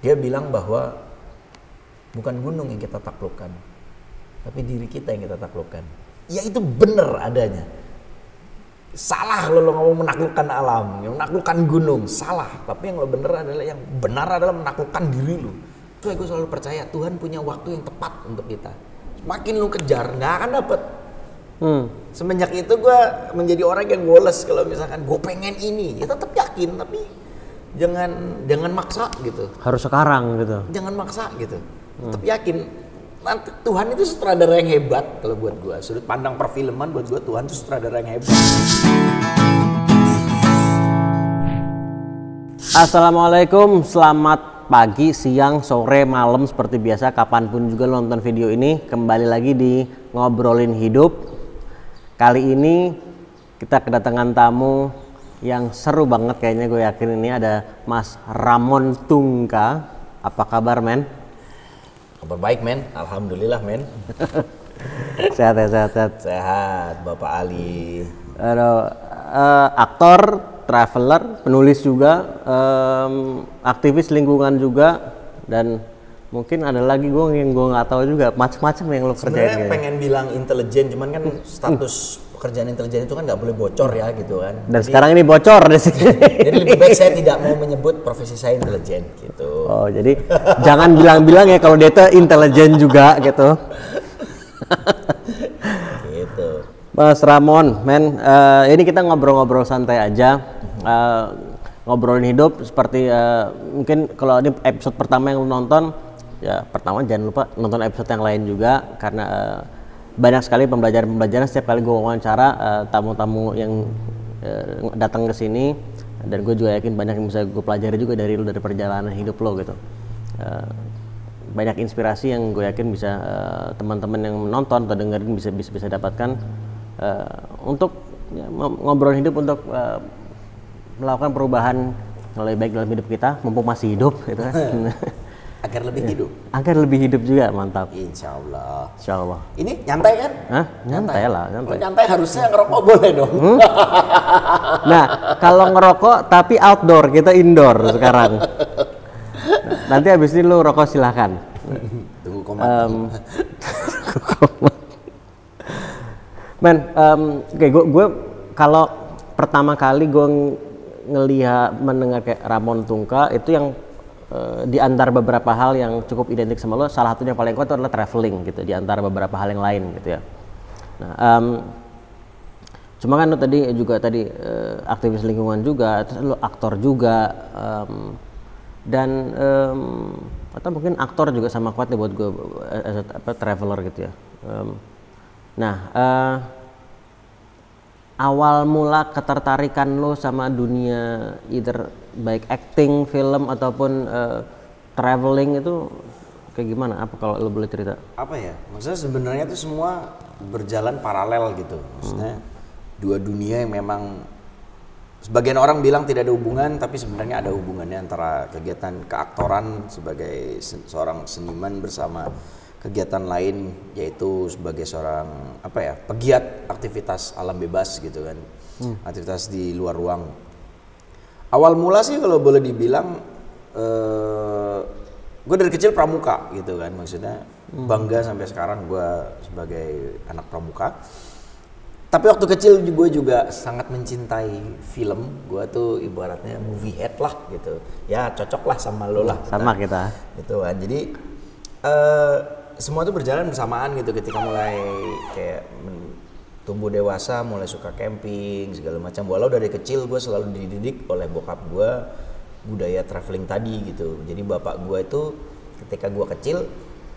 Dia bilang bahwa bukan gunung yang kita taklukkan, tapi diri kita yang kita taklukkan. Ya itu benar adanya. Salah lo ngomong menaklukkan alam, menaklukkan gunung, salah. Tapi yang lo benar adalah menaklukkan diri lo. Itu gue selalu percaya Tuhan punya waktu yang tepat untuk kita. Makin lo kejar, nggak akan dapet. Semenjak itu gue menjadi orang yang goals. Kalau misalkan gue pengen ini, ya tetap yakin, tapi jangan maksa gitu. Harus sekarang gitu. Jangan maksa gitu. Tetap yakin. Nanti Tuhan itu sutradara yang hebat kalau buat gue. Sudut pandang perfilman buat gue Tuhan itu sutradara yang hebat. Assalamualaikum, selamat pagi, siang, sore, malam, seperti biasa kapanpun juga lo nonton video ini. Kembali lagi di Ngobrolin Hidup. Kali ini kita kedatangan tamu yang seru banget, kayaknya gue yakin ini ada Mas Ramon Tungka. Apa kabar, men? Kabar baik, men. Alhamdulillah, men. Sehat ya, sehat. Sehat, Bapak Ali. Aktor, traveler, penulis juga, aktivis lingkungan juga, dan mungkin ada lagi yang gue nggak tahu juga, macam-macam yang lo kerjain. Sebenarnya pengen bilang intelijen, cuman kan status pekerjaan intelijen itu kan nggak boleh bocor ya gitu kan. Dan jadi, sekarang ini bocor deh sih. Jadi lebih baik saya tidak mau menyebut profesi saya intelijen gitu. Oh, jadi jangan bilang-bilang ya kalau dia itu intelijen juga gitu. Gitu. Mas Ramon, men, ini kita ngobrol-ngobrol santai aja. Ngobrolin hidup seperti mungkin kalau ini episode pertama yang lu nonton, ya pertama jangan lupa nonton episode yang lain juga, karena banyak sekali pembelajaran setiap kali gue wawancara tamu-tamu yang datang ke sini, dan gue juga yakin banyak yang bisa gue pelajari juga dari lu, dari perjalanan hidup lo gitu. Banyak inspirasi yang gue yakin bisa teman-teman yang menonton atau dengerin bisa dapatkan untuk ya, ngobrol hidup, untuk melakukan perubahan yang lebih baik dalam hidup kita mumpung masih hidup gitu kan. Agar lebih hidup. Agar lebih hidup juga, mantap. Insya Allah. Insya Allah. Ini nyantai kan? Hah? Nyantai lah. Nyantai. Nyantai harusnya ngerokok boleh dong. Nah, kalau ngerokok tapi outdoor, kita indoor sekarang. Nanti habis ini lu rokok silahkan. Tunggu komat. Men, oke, gue kalau pertama kali gue mendengar kayak Ramon Tungka itu yang di antara beberapa hal yang cukup identik sama lo, salah satunya paling kuat itu adalah traveling gitu, di antara beberapa hal yang lain gitu ya. Nah, cuma kan lo tadi aktivis lingkungan juga, terus lo aktor juga, dan atau mungkin aktor juga sama kuatnya buat gue traveler gitu ya. Awal mula ketertarikan lo sama dunia either baik acting, film ataupun traveling itu kayak gimana? Apa kalau lo boleh cerita? Apa ya? Maksudnya sebenarnya itu semua berjalan paralel gitu. Maksudnya dua dunia yang memang sebagian orang bilang tidak ada hubungan, tapi sebenarnya ada hubungannya antara kegiatan keaktoran sebagai seorang seniman bersama kegiatan lain, yaitu sebagai seorang pegiat aktivitas alam bebas gitu kan, aktivitas di luar ruang. Awal mula sih kalau boleh dibilang, gue dari kecil pramuka gitu kan, maksudnya bangga sampai sekarang gue sebagai anak pramuka. Tapi waktu kecil gue juga sangat mencintai film, gue tuh ibaratnya movie head lah gitu, ya cocok lah sama lo lah. Sama kita. Gitu kan, jadi semua itu berjalan bersamaan gitu. Ketika mulai kayak tumbuh dewasa, mulai suka camping segala macam. Walau dari kecil gue selalu dididik oleh bokap gue budaya traveling tadi gitu. Jadi bapak gue itu ketika gue kecil,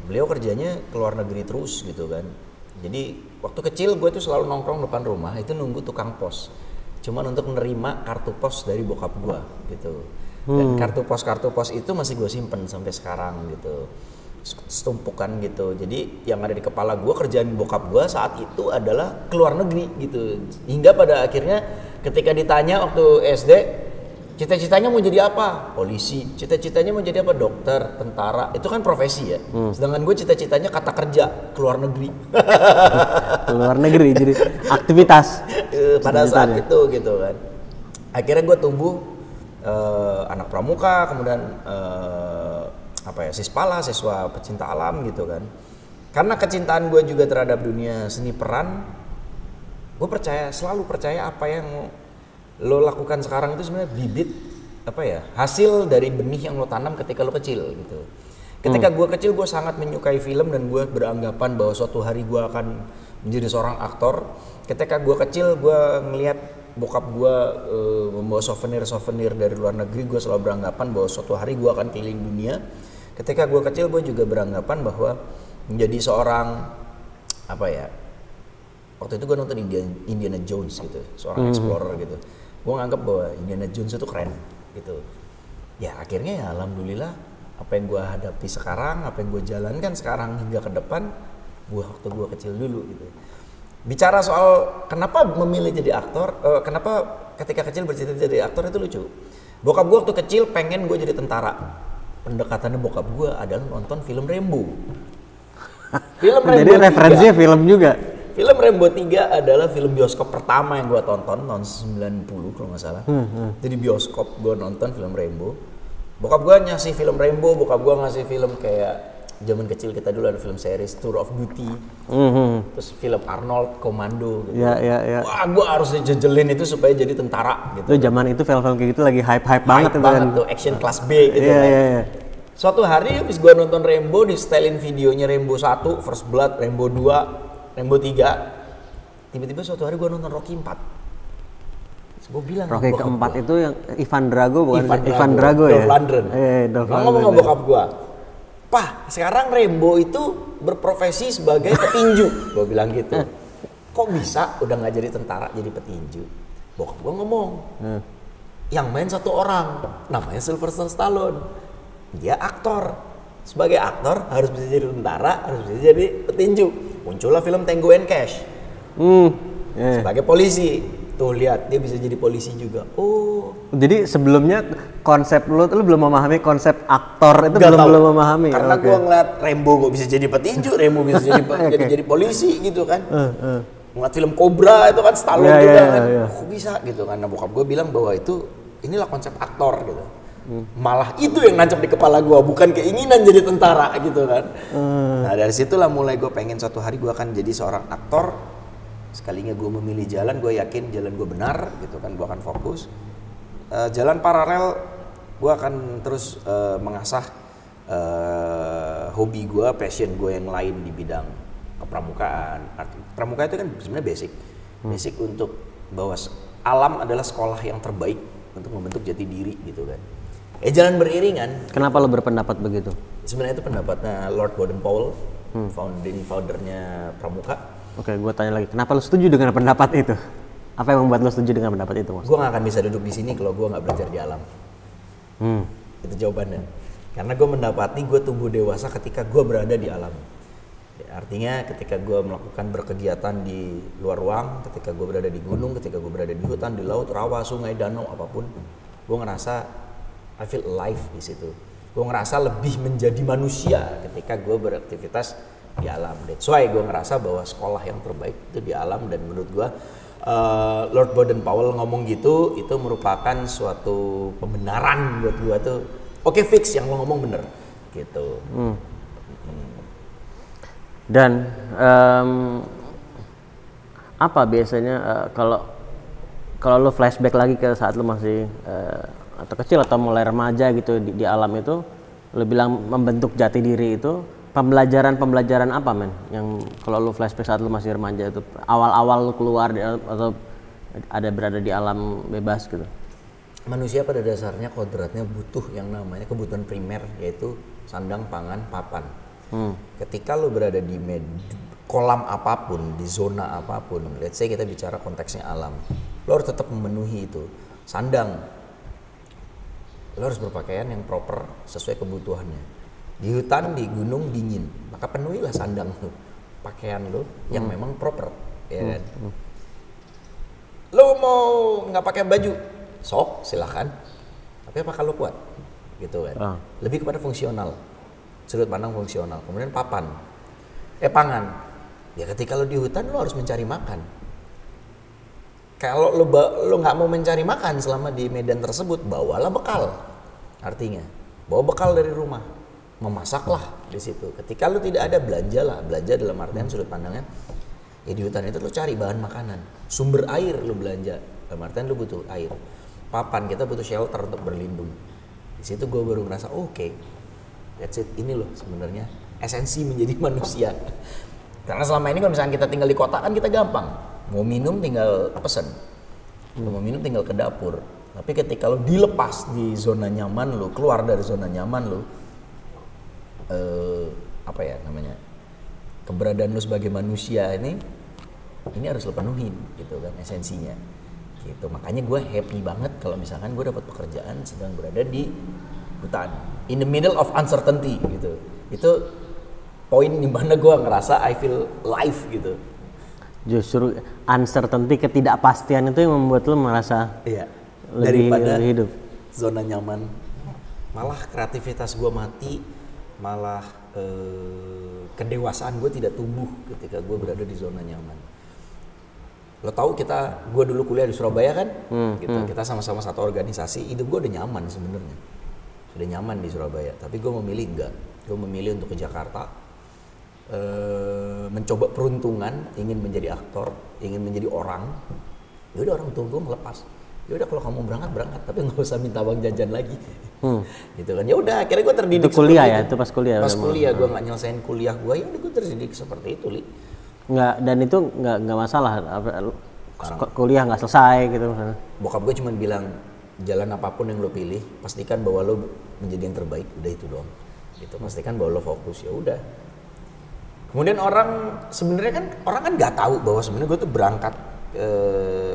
beliau kerjanya ke luar negeri terus gitu kan. Jadi waktu kecil gue tuh selalu nongkrong depan rumah itu nunggu tukang pos, cuman untuk menerima kartu pos dari bokap gue gitu. Dan kartu pos itu masih gue simpen sampai sekarang gitu, setumpukan gitu. Jadi yang ada di kepala gue, kerjaan bokap gue saat itu adalah ke luar negeri gitu. Hingga pada akhirnya ketika ditanya waktu SD, cita-citanya mau jadi apa? Polisi. Cita-citanya mau jadi apa? Dokter, tentara. Itu kan profesi ya. Sedangkan gue cita-citanya kata kerja, ke luar negeri. Ke luar negeri, jadi aktivitas. Pada saat itu gitu kan. Akhirnya gue tumbuh anak pramuka, kemudian Sispala, siswa pecinta alam gitu kan. Karena kecintaan gue juga terhadap dunia seni peran, gue selalu percaya apa yang lo lakukan sekarang itu sebenarnya bibit hasil dari benih yang lo tanam ketika lo kecil gitu. Ketika gue kecil gue sangat menyukai film dan gue beranggapan bahwa suatu hari gue akan menjadi seorang aktor. Ketika gue kecil gue ngelihat bokap gue membawa souvenir dari luar negeri, gue selalu beranggapan bahwa suatu hari gue akan keliling dunia. Ketika gue kecil gue juga beranggapan bahwa menjadi seorang waktu itu gue nonton Indiana Jones gitu, seorang explorer gitu. Gue nganggap bahwa Indiana Jones itu keren gitu. Ya akhirnya ya alhamdulillah apa yang gue hadapi sekarang, apa yang gue jalankan sekarang hingga ke depan, waktu gue kecil dulu gitu. Bicara soal kenapa memilih jadi aktor, kenapa ketika kecil bercita-cita jadi aktor itu lucu. Bokap gue waktu kecil pengen gue jadi tentara. Pendekatannya bokap gue adalah nonton film Rambo. Jadi referensinya film juga. Film Rambo 3 adalah film bioskop pertama yang gue tonton tahun 90 kalau nggak salah. Jadi bioskop gue nonton film Rambo. Bokap gue ngasih film Rambo, bokap gue ngasih film kayak zaman kecil kita dulu ada film series Tour of Duty, terus film Arnold Commando gitu. Ya. Wah, gue harus dijejelin itu supaya jadi tentara gitu. Itu zaman itu film-film kayak gitu lagi hype banget itu banget kan. Tuh, action kelas B gitu kan. Iya. Suatu hari habis gue nonton Rambo, di setelin videonya Rambo 1, First Blood, Rambo 2, Rambo 3. Tiba-tiba suatu hari gue nonton Rocky 4. Terus gue bilang Rocky keempat itu yang Ivan Drago bukan? Ivan Drago ya? Dolph Lundgren. Gue ngomong sama bokap gue, "Pah, sekarang Rambo itu berprofesi sebagai petinju." Gue bilang gitu. Kok bisa udah gak jadi tentara jadi petinju? Bokap gue ngomong, yang main satu orang, namanya Sylvester Stallone. Dia aktor. Sebagai aktor harus bisa jadi tentara, harus bisa jadi petinju. Muncullah film Tango and Cash. Sebagai polisi. Tuh lihat, dia bisa jadi polisi juga. Oh. Jadi sebelumnya konsep lu belum memahami konsep aktor itu belum memahami. Karena gua ngeliat Rambo gua bisa jadi petinju, Rambo bisa jadi jadi polisi gitu kan. Ngeliat film Cobra itu kan Stallone juga kan. Kok bisa gitu kan. Nah, bokap gua bilang bahwa inilah konsep aktor gitu. Malah itu yang nancap di kepala gua, bukan keinginan jadi tentara gitu kan. Nah, dari situlah mulai gua pengen suatu hari gua akan jadi seorang aktor. Sekalinya gue memilih jalan, gue yakin jalan gue benar gitu kan, gue akan fokus. Jalan paralel, gue akan terus mengasah hobi gue, passion gue yang lain di bidang kepramukaan. Pramuka itu kan sebenarnya basic untuk bahwa alam adalah sekolah yang terbaik untuk membentuk jati diri gitu kan. Jalan beriringan. Kenapa lo berpendapat begitu? Sebenarnya itu pendapatnya Lord Baden-Powell, foundernya Pramuka. Oke, gue tanya lagi, kenapa lo setuju dengan pendapat itu? Apa yang membuat lo setuju dengan pendapat itu, Mas? Gue gak akan bisa duduk di sini kalau gue gak belajar di alam. Itu jawabannya. Karena gue mendapati gue tumbuh dewasa ketika gue berada di alam. Ya, artinya ketika gue melakukan berkegiatan di luar ruang, ketika gue berada di gunung, ketika gue berada di hutan, di laut, rawa, sungai, danau, apapun, gue ngerasa I feel alive di situ. Gue ngerasa lebih menjadi manusia ketika gue beraktivitas di alam. That's why gue ngerasa bahwa sekolah yang terbaik itu di alam, dan menurut gue Lord Baden-Powell ngomong gitu itu merupakan suatu pembenaran buat gue tuh. Oke, fix yang lo ngomong bener gitu. Dan apa biasanya kalau lo flashback lagi ke saat lo masih atau kecil atau mulai remaja gitu di alam itu, lo bilang membentuk jati diri itu, pembelajaran apa men yang kalau lu flashback saat lu masih remaja itu awal-awal lu keluar atau ada berada di alam bebas gitu? Manusia pada dasarnya kodratnya butuh yang namanya kebutuhan primer, yaitu sandang, pangan, papan. Ketika lu berada di kolam apapun, di zona apapun, let's say kita bicara konteksnya alam, lu harus tetap memenuhi itu. Sandang, lu harus berpakaian yang proper sesuai kebutuhannya. Di hutan, di gunung dingin, maka penuhilah sandang lu, pakaian lu yang memang proper, ya kan? Lu mau nggak pakai baju, sok silahkan, tapi apakah lu kuat, gitu kan? Lebih kepada fungsional, sudut pandang fungsional. Kemudian papan, pangan. Ya ketika lu di hutan lu harus mencari makan. Kalau lu nggak mau mencari makan selama di medan tersebut, bawalah bekal. Artinya, bawa bekal dari rumah. memasaklah di situ. Ketika lu tidak ada, belanja dalam artian sudut pandangnya ya di hutan itu lu cari bahan makanan, sumber air lu belanja, dalam artian lu butuh air, papan, kita butuh shelter untuk berlindung. Di situ gue baru ngerasa oke, that's it, ini loh sebenarnya esensi menjadi manusia. Karena selama ini kalau misalnya kita tinggal di kota kan kita gampang, mau minum tinggal pesen, mau minum tinggal ke dapur. Tapi ketika lo dilepas di zona nyaman lo, keluar dari zona nyaman lo, apa ya namanya, keberadaan lo sebagai manusia ini harus lo penuhin gitu kan esensinya. Gitu. Makanya gue happy banget kalau misalkan gue dapat pekerjaan sedang berada di hutan, in the middle of uncertainty gitu. Itu poin di mana gue ngerasa I feel life gitu. Justru uncertainty, ketidakpastian itu yang membuat lo merasa lebih hidup. Zona nyaman. Malah kreativitas gue mati, malah kedewasaan gue tidak tumbuh ketika gue berada di zona nyaman. Lo tahu gue dulu kuliah di Surabaya kan, gitu. Kita sama-sama satu organisasi, hidup gue udah nyaman sebenarnya, sudah nyaman di Surabaya. Tapi gue memilih enggak, gue memilih untuk ke Jakarta. Mencoba peruntungan, ingin menjadi aktor, ingin menjadi orang. Ya udah, orang tua gue melepas. Ya udah kalau kamu berangkat, tapi nggak usah minta uang jajan lagi. Gitu kan. Ya udah, akhirnya gue terdidik. Itu kuliah ya, itu pas kuliah. Pas kuliah gue nggak nyelesain kuliah gue, ya udah gue terdidik seperti itu, Li. Nggak, dan itu nggak masalah. Kuliah nggak selesai gitu. Bokap gue cuma bilang, jalan apapun yang lo pilih, pastikan bahwa lo menjadi yang terbaik. Udah itu doang. Gitu. Pastikan bahwa lo fokus. Ya udah. Kemudian orang kan nggak tahu bahwa sebenarnya gue tuh berangkat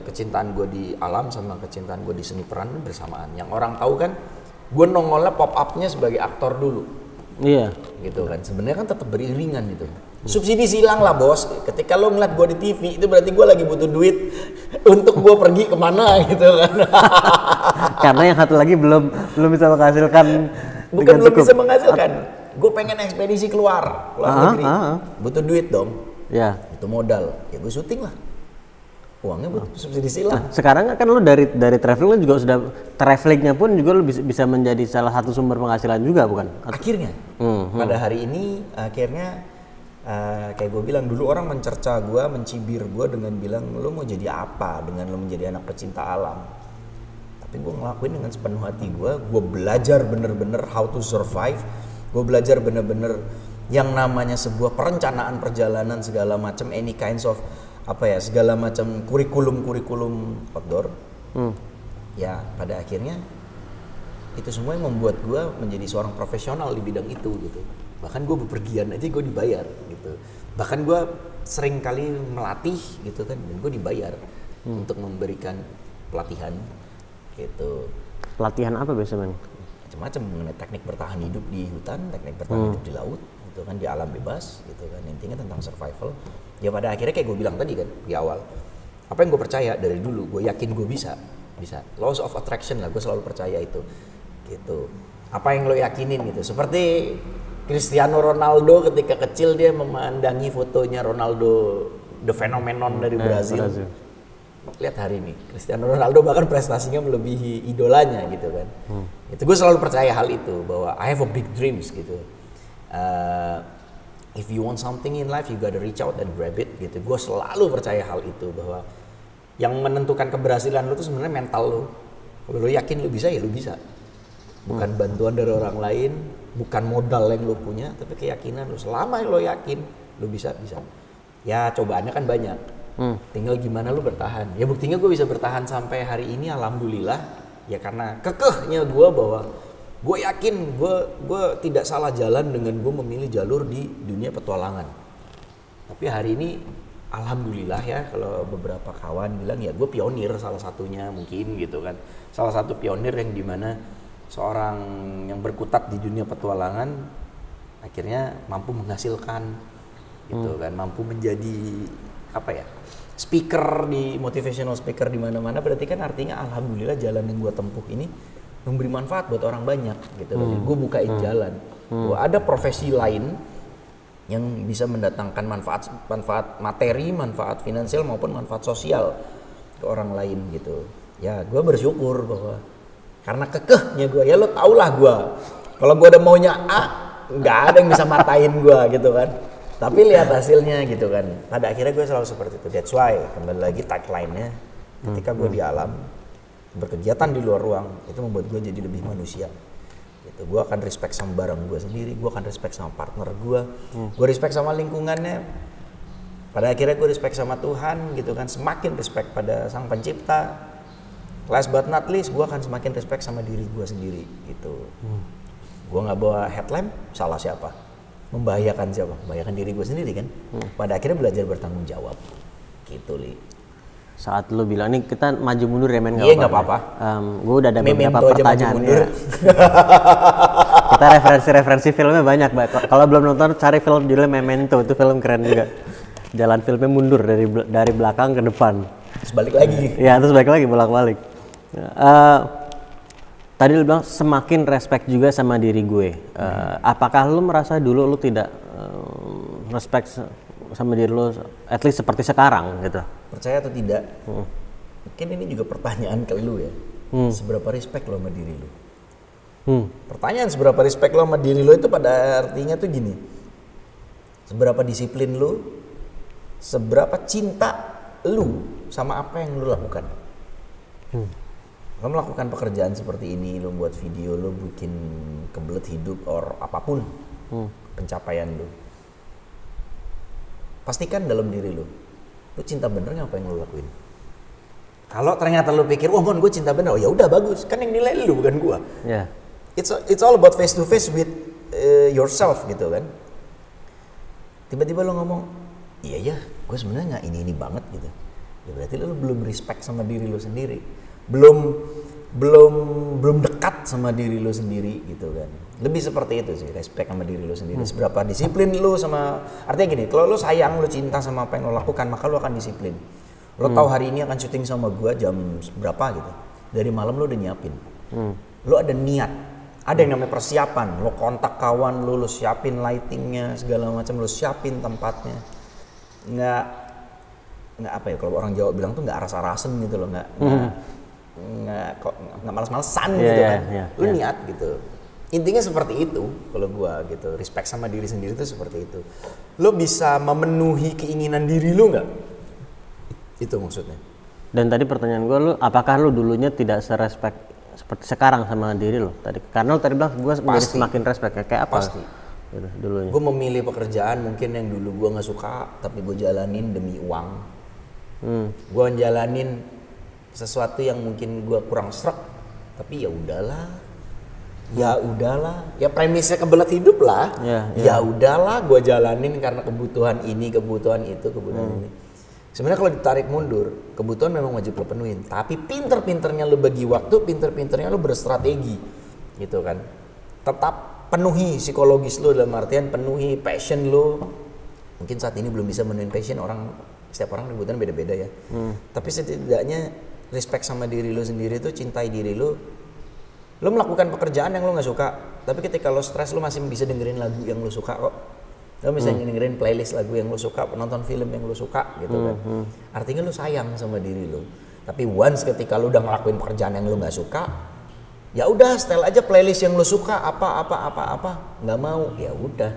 kecintaan gue di alam sama kecintaan gue di seni peran bersamaan. Yang orang tahu kan gue nongolnya pop up-nya sebagai aktor dulu. Iya. Gitu kan. Sebenarnya kan tetap beriringan gitu. Subsidi silang lah bos. Ketika lo ngeliat gue di TV itu berarti gue lagi butuh duit untuk gue pergi kemana gitu kan. Karena yang satu lagi belum bisa menghasilkan. Bukan belum bisa menghasilkan. Gue pengen ekspedisi keluar negeri, butuh duit dong, butuh modal, ya gue syuting lah, uangnya butuh subsidi silang. Nah, sekarang kan lo dari traveling lo juga sudah, travelingnya pun juga lo bisa menjadi salah satu sumber penghasilan juga bukan? Akhirnya, pada hari ini akhirnya kayak gue bilang dulu orang mencerca gue, mencibir gue dengan bilang lo mau jadi apa dengan lo menjadi anak pecinta alam. Tapi gue ngelakuin dengan sepenuh hati gue belajar bener-bener how to survive. Gue belajar bener-bener yang namanya sebuah perencanaan perjalanan segala macam, any kinds of segala macam kurikulum outdoor. Ya pada akhirnya itu semua yang membuat gue menjadi seorang profesional di bidang itu gitu. Bahkan gue bepergian aja gue dibayar gitu. Bahkan gue sering kali melatih gitu kan, dan gue dibayar untuk memberikan pelatihan gitu. Pelatihan apa biasanya? Macam-macam mengenai teknik bertahan hidup di hutan, teknik bertahan hidup di laut, gitu kan, di alam bebas, gitu kan, intinya tentang survival. Ya pada akhirnya kayak gue bilang tadi kan di awal, apa yang gue percaya dari dulu, gue yakin gue bisa. Laws of attraction lah, gue selalu percaya itu, gitu. Apa yang lo yakinin gitu, seperti Cristiano Ronaldo ketika kecil dia memandangi fotonya Ronaldo, the phenomenon dari Brazil. Lihat hari ini, Cristiano Ronaldo bahkan prestasinya melebihi idolanya gitu kan. Itu gue selalu percaya hal itu, bahwa I have a big dreams gitu. If you want something in life, you gotta reach out and grab it gitu. Gue selalu percaya hal itu, bahwa yang menentukan keberhasilan lo tuh sebenarnya mental lo. Kalau lo yakin lo bisa, ya lo bisa. Bukan bantuan dari orang lain, bukan modal yang lo punya, tapi keyakinan lo. Selama lo yakin, lo bisa. Ya cobaannya kan banyak. Tinggal gimana lu bertahan. Ya buktinya gue bisa bertahan sampai hari ini, alhamdulillah. Ya karena kekehnya gue, bahwa gue yakin gue tidak salah jalan dengan gue memilih jalur di dunia petualangan. Tapi hari ini alhamdulillah ya, kalau beberapa kawan bilang ya gue pionir salah satunya mungkin gitu kan. Salah satu pionir yang dimana seorang yang berkutat di dunia petualangan akhirnya mampu menghasilkan gitu kan, mampu menjadi speaker, di motivational speaker di mana-mana. Berarti kan artinya alhamdulillah jalan yang gue tempuh ini memberi manfaat buat orang banyak gitu. Gue bukain jalan. Ada profesi lain yang bisa mendatangkan manfaat materi, manfaat finansial maupun manfaat sosial ke orang lain gitu. Ya gue bersyukur bahwa karena kekehnya gue, ya lo tau lah gue, kalau gue udah maunya A, nggak ada yang bisa matain gue gitu kan. Tapi lihat hasilnya gitu kan. Pada akhirnya gue selalu seperti itu. That's why kembali lagi tagline-nya, ketika gue di alam berkegiatan di luar ruang itu membuat gue jadi lebih manusia. Gitu. Gue akan respect sama barang gue sendiri, gue akan respect sama partner gue respect sama lingkungannya. Pada akhirnya gue respect sama Tuhan gitu kan, semakin respect pada Sang Pencipta. Last but not least, gue akan semakin respect sama diri gue sendiri gitu. Gue nggak bawa headlamp, salah siapa? Membahayakan siapa? Membahayakan diri gue sendiri kan. Pada akhirnya belajar bertanggung jawab gitu, Li. Saat lu bilang nih kita maju mundur ya men, Iya nggak apa-apa. Gue udah ada beberapa Memento aja maju pertanyaan mundur. ya. Kita referensi filmnya banyak, kalau belum nonton cari film judulnya Memento, itu film keren juga. Jalan filmnya mundur dari belakang ke depan. Terus balik lagi. Ya terus balik lagi bolak-balik. Tadi lu bilang semakin respect juga sama diri gue. Apakah lu merasa dulu lu tidak respect sama diri lu, at least seperti sekarang gitu? Percaya atau tidak? Mungkin ini juga pertanyaan ke lu ya. Seberapa respect lo sama diri lu? Pertanyaan seberapa respect lo sama diri lu itu pada artinya tuh gini. Seberapa disiplin lu? Seberapa cinta lu sama apa yang lu lakukan? Lo melakukan pekerjaan seperti ini, lo buat video, lo bikin kebelet hidup or apapun pencapaian lo, pastikan dalam diri lo cinta bener nggak apa yang lo lakuin. Kalau ternyata lo pikir, oh gue cinta bener, oh ya udah bagus, kan yang nilai lo bukan gue. Yeah. It's all about face to face with yourself gitu kan. Tiba-tiba lo ngomong, iya ya, gue sebenarnya nggak ini banget gitu. Ya berarti lo belum respect sama diri lo sendiri. belum dekat sama diri lo sendiri gitu kan. Lebih seperti itu sih, respect sama diri lo sendiri. Seberapa disiplin lo sama, artinya gini, kalau lo sayang, lo cinta sama apa yang lo lakukan, maka lo akan disiplin. Lo tahu hari ini akan syuting sama gua jam berapa gitu, dari malam lo udah nyiapin. Lo ada niat, ada yang namanya persiapan. Lo kontak kawan lo siapin lightingnya segala macam, lo siapin tempatnya. Nggak apa ya, kalau orang Jawa bilang tuh nggak aras-arasen gitu loh, nggak malas-malesan gitu kan. Lu niat gitu. Intinya seperti itu kalau gua gitu. Respect sama diri sendiri itu seperti itu. Lu bisa memenuhi keinginan diri lu nggak? Itu maksudnya. Dan tadi pertanyaan gua, lu apakah lu dulunya tidak serespect seperti sekarang sama diri lu tadi? Karena lu tadi bilang gua menjadi semakin respect, kayak apa? Pasti. Gitu, dulunya. Gua memilih pekerjaan mungkin yang dulu gua nggak suka, tapi gua jalanin demi uang. Gua jalanin sesuatu yang mungkin gue kurang srek, tapi ya udahlah, ya premisnya kebelet hidup lah, ya udahlah, gue jalanin karena kebutuhan ini, kebutuhan itu, kebutuhan ini. Sebenarnya kalau ditarik mundur, kebutuhan memang wajib lo penuhin, tapi pinter-pinternya lo bagi waktu, pinter-pinternya lo berstrategi, gitu kan. Tetap penuhi psikologis lo, dalam artian penuhi passion lo. Mungkin saat ini belum bisa menuhin passion setiap orang kebutuhan beda-beda ya. Tapi setidaknya respect sama diri lo sendiri itu, cintai diri lo. Lo melakukan pekerjaan yang lo nggak suka, tapi ketika lo stres lo masih bisa dengerin lagu yang lo suka kok. Lo bisa dengerin playlist lagu yang lo suka, nonton film yang lo suka gitu kan. Artinya lo sayang sama diri lo. Tapi once ketika lo udah ngelakuin pekerjaan yang lo nggak suka, ya udah setel aja playlist yang lo suka, apa, nggak mau, ya udah,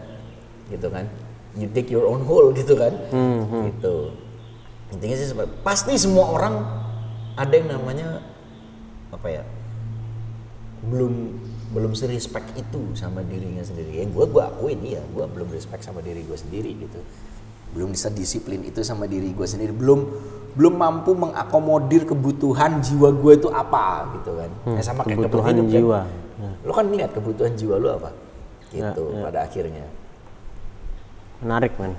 gitu kan. You dig your own hole gitu kan, gitu. Intinya sih pasti semua orang ada yang namanya apa ya, belum respect itu sama dirinya sendiri. Ya gue akuin ya, gue belum respect sama diri gue sendiri gitu, belum bisa disiplin itu sama diri gue sendiri, belum mampu mengakomodir kebutuhan jiwa gue itu apa gitu kan. Sama kayak kebutuhan jiwa kan. Lo kan lihat kebutuhan jiwa lo apa gitu pada akhirnya. Menarik man.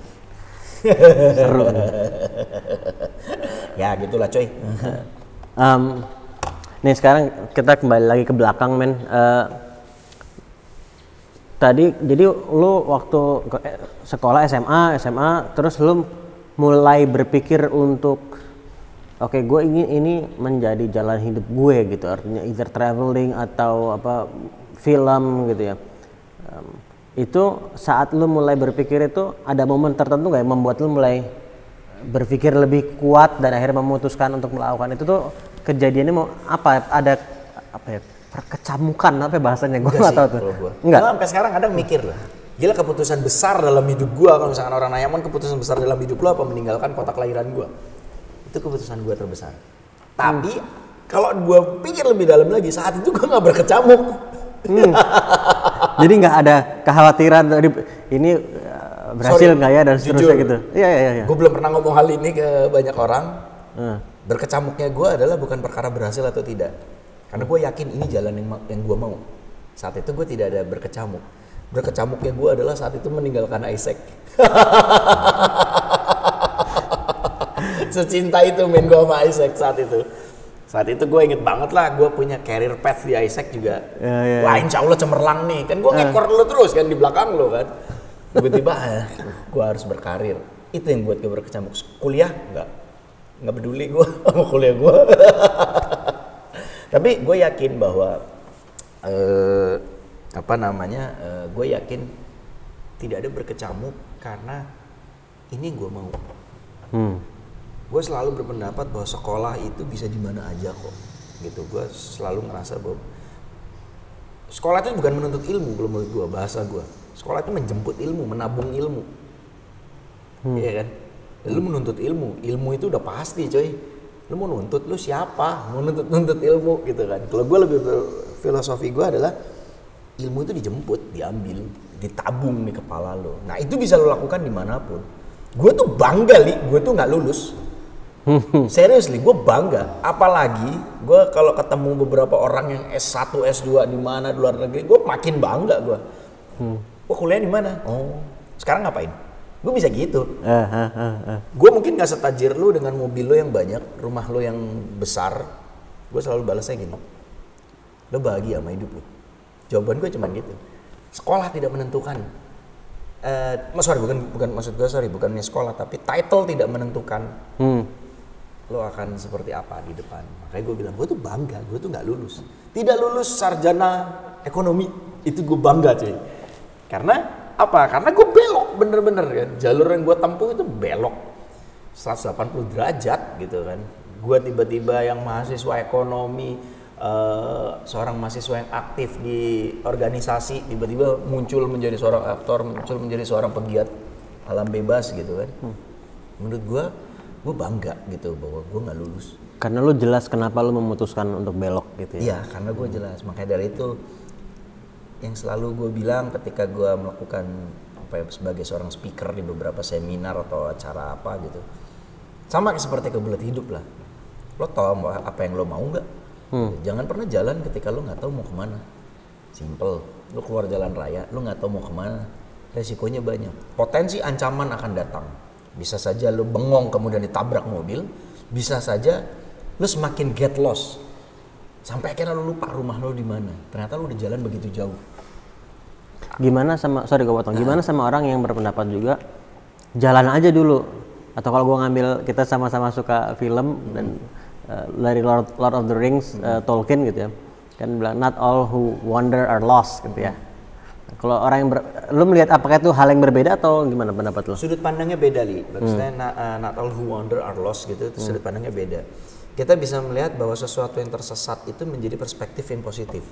Seru. Ya gitulah coy. Nih sekarang kita kembali lagi ke belakang men. Tadi jadi lu waktu sekolah SMA terus lu mulai berpikir untuk oke, gue ingin ini menjadi jalan hidup gue gitu, artinya either traveling atau apa film gitu ya. Itu saat lu mulai berpikir itu ada momen tertentu nggak yang membuat lu mulai berpikir lebih kuat dan akhirnya memutuskan untuk melakukan itu tuh kejadiannya mau apa? Ada apa ya? Kecamukan apa bahasanya? Gue nggak tahu tuh. Enggak. Gue sampai sekarang kadang mikir loh. gila keputusan besar dalam hidup gue, kalau misalkan orang nanya, Mon keputusan besar dalam hidup lo apa meninggalkan kota kelahiran gue, itu keputusan gue terbesar. Tapi kalau gue pikir lebih dalam lagi, saat itu gue nggak berkecamuk. Jadi nggak ada kekhawatiran ini berhasil nggak ya dan seterusnya gitu. Iya. Gue belum pernah ngomong hal ini ke banyak orang. Berkecamuknya gue adalah bukan perkara berhasil atau tidak, karena gue yakin ini jalan yang gue mau. Saat itu gue tidak ada berkecamuk. Berkecamuknya gue adalah saat itu meninggalkan Isaac. Secinta itu main gue sama Isaac saat itu. Saat itu gue inget banget lah, gue punya career path di Isaac juga. Wah insya Allah cemerlang nih, kan gue ngekor lo terus kan di belakang lo kan. Tiba-tiba gue harus berkarir. Itu yang buat gue berkecamuk. Kuliah nggak peduli gue sama kuliah gue. Tapi gue yakin bahwa gue yakin tidak ada berkecamuk karena ini gue mau. Gue selalu berpendapat bahwa sekolah itu bisa di mana aja kok, gitu. Gue selalu ngerasa bahwa sekolah itu bukan menuntut ilmu, kalau menurut gue, bahasa gue. Sekolah itu menjemput ilmu, menabung ilmu, iya kan? Lu menuntut ilmu itu udah pasti, coy. Lu mau nuntut, lu siapa? Mau nuntut ilmu, gitu kan? Kalau gue lebih filosofi gue adalah ilmu itu dijemput, diambil, ditabung di kepala lo. Nah itu bisa lo lakukan dimanapun. Gue tuh bangga, gue tuh nggak lulus. Seriously, gue bangga. Apalagi gue kalau ketemu beberapa orang yang S1, S2 di mana di luar negeri, gue makin bangga gue. Gue kuliah di mana? Oh, sekarang ngapain? Gue bisa gitu. Gue mungkin nggak setajir lu dengan mobil lo yang banyak, rumah lo yang besar. Gue selalu balasnya gini, lo bahagia sama hidup lo? Jawaban gue cuma gitu. Sekolah tidak menentukan. Bukannya sekolah, tapi title tidak menentukan. Lo akan seperti apa di depan. Makanya gue bilang, gue tuh bangga, gue tuh nggak lulus. Tidak lulus sarjana ekonomi, itu gue bangga cuy. Karena apa? Karena gue belok bener-bener kan. Jalur yang gue tempuh itu belok 180 derajat gitu kan. Gue tiba-tiba yang mahasiswa ekonomi, seorang mahasiswa yang aktif di organisasi, tiba-tiba muncul menjadi seorang aktor, muncul menjadi seorang pegiat alam bebas gitu kan. Menurut gue bangga gitu bahwa gue nggak lulus. Karena lu jelas kenapa lu memutuskan untuk belok gitu ya? Iya, karena gue jelas. Makanya dari itu yang selalu gue bilang ketika gue melakukan sebagai seorang speaker di beberapa seminar atau acara apa gitu, sama seperti kebelet hidup lah. Lo tau apa yang lo mau nggak? Jangan pernah jalan ketika lo nggak tahu mau kemana. Simple. Lo keluar jalan raya, lo nggak tahu mau kemana, resikonya banyak. Potensi ancaman akan datang. Bisa saja lo bengong kemudian ditabrak mobil, bisa saja lo semakin get lost sampai akhirnya lo lupa rumah lo di mana. Ternyata lo udah jalan begitu jauh. Gimana sama gimana sama orang yang berpendapat juga jalan aja dulu? Atau kalau gue ngambil, kita sama-sama suka film dan dari Lord of the Rings, Tolkien gitu ya, kan bilang not all who wander are lost gitu ya. Kalau orang yang lu melihat apakah itu hal yang berbeda atau gimana pendapat lu? Sudut pandangnya beda, Li. Maksudnya not all who wander are lost gitu, itu sudut pandangnya beda. Kita bisa melihat bahwa sesuatu yang tersesat itu menjadi perspektif yang positif.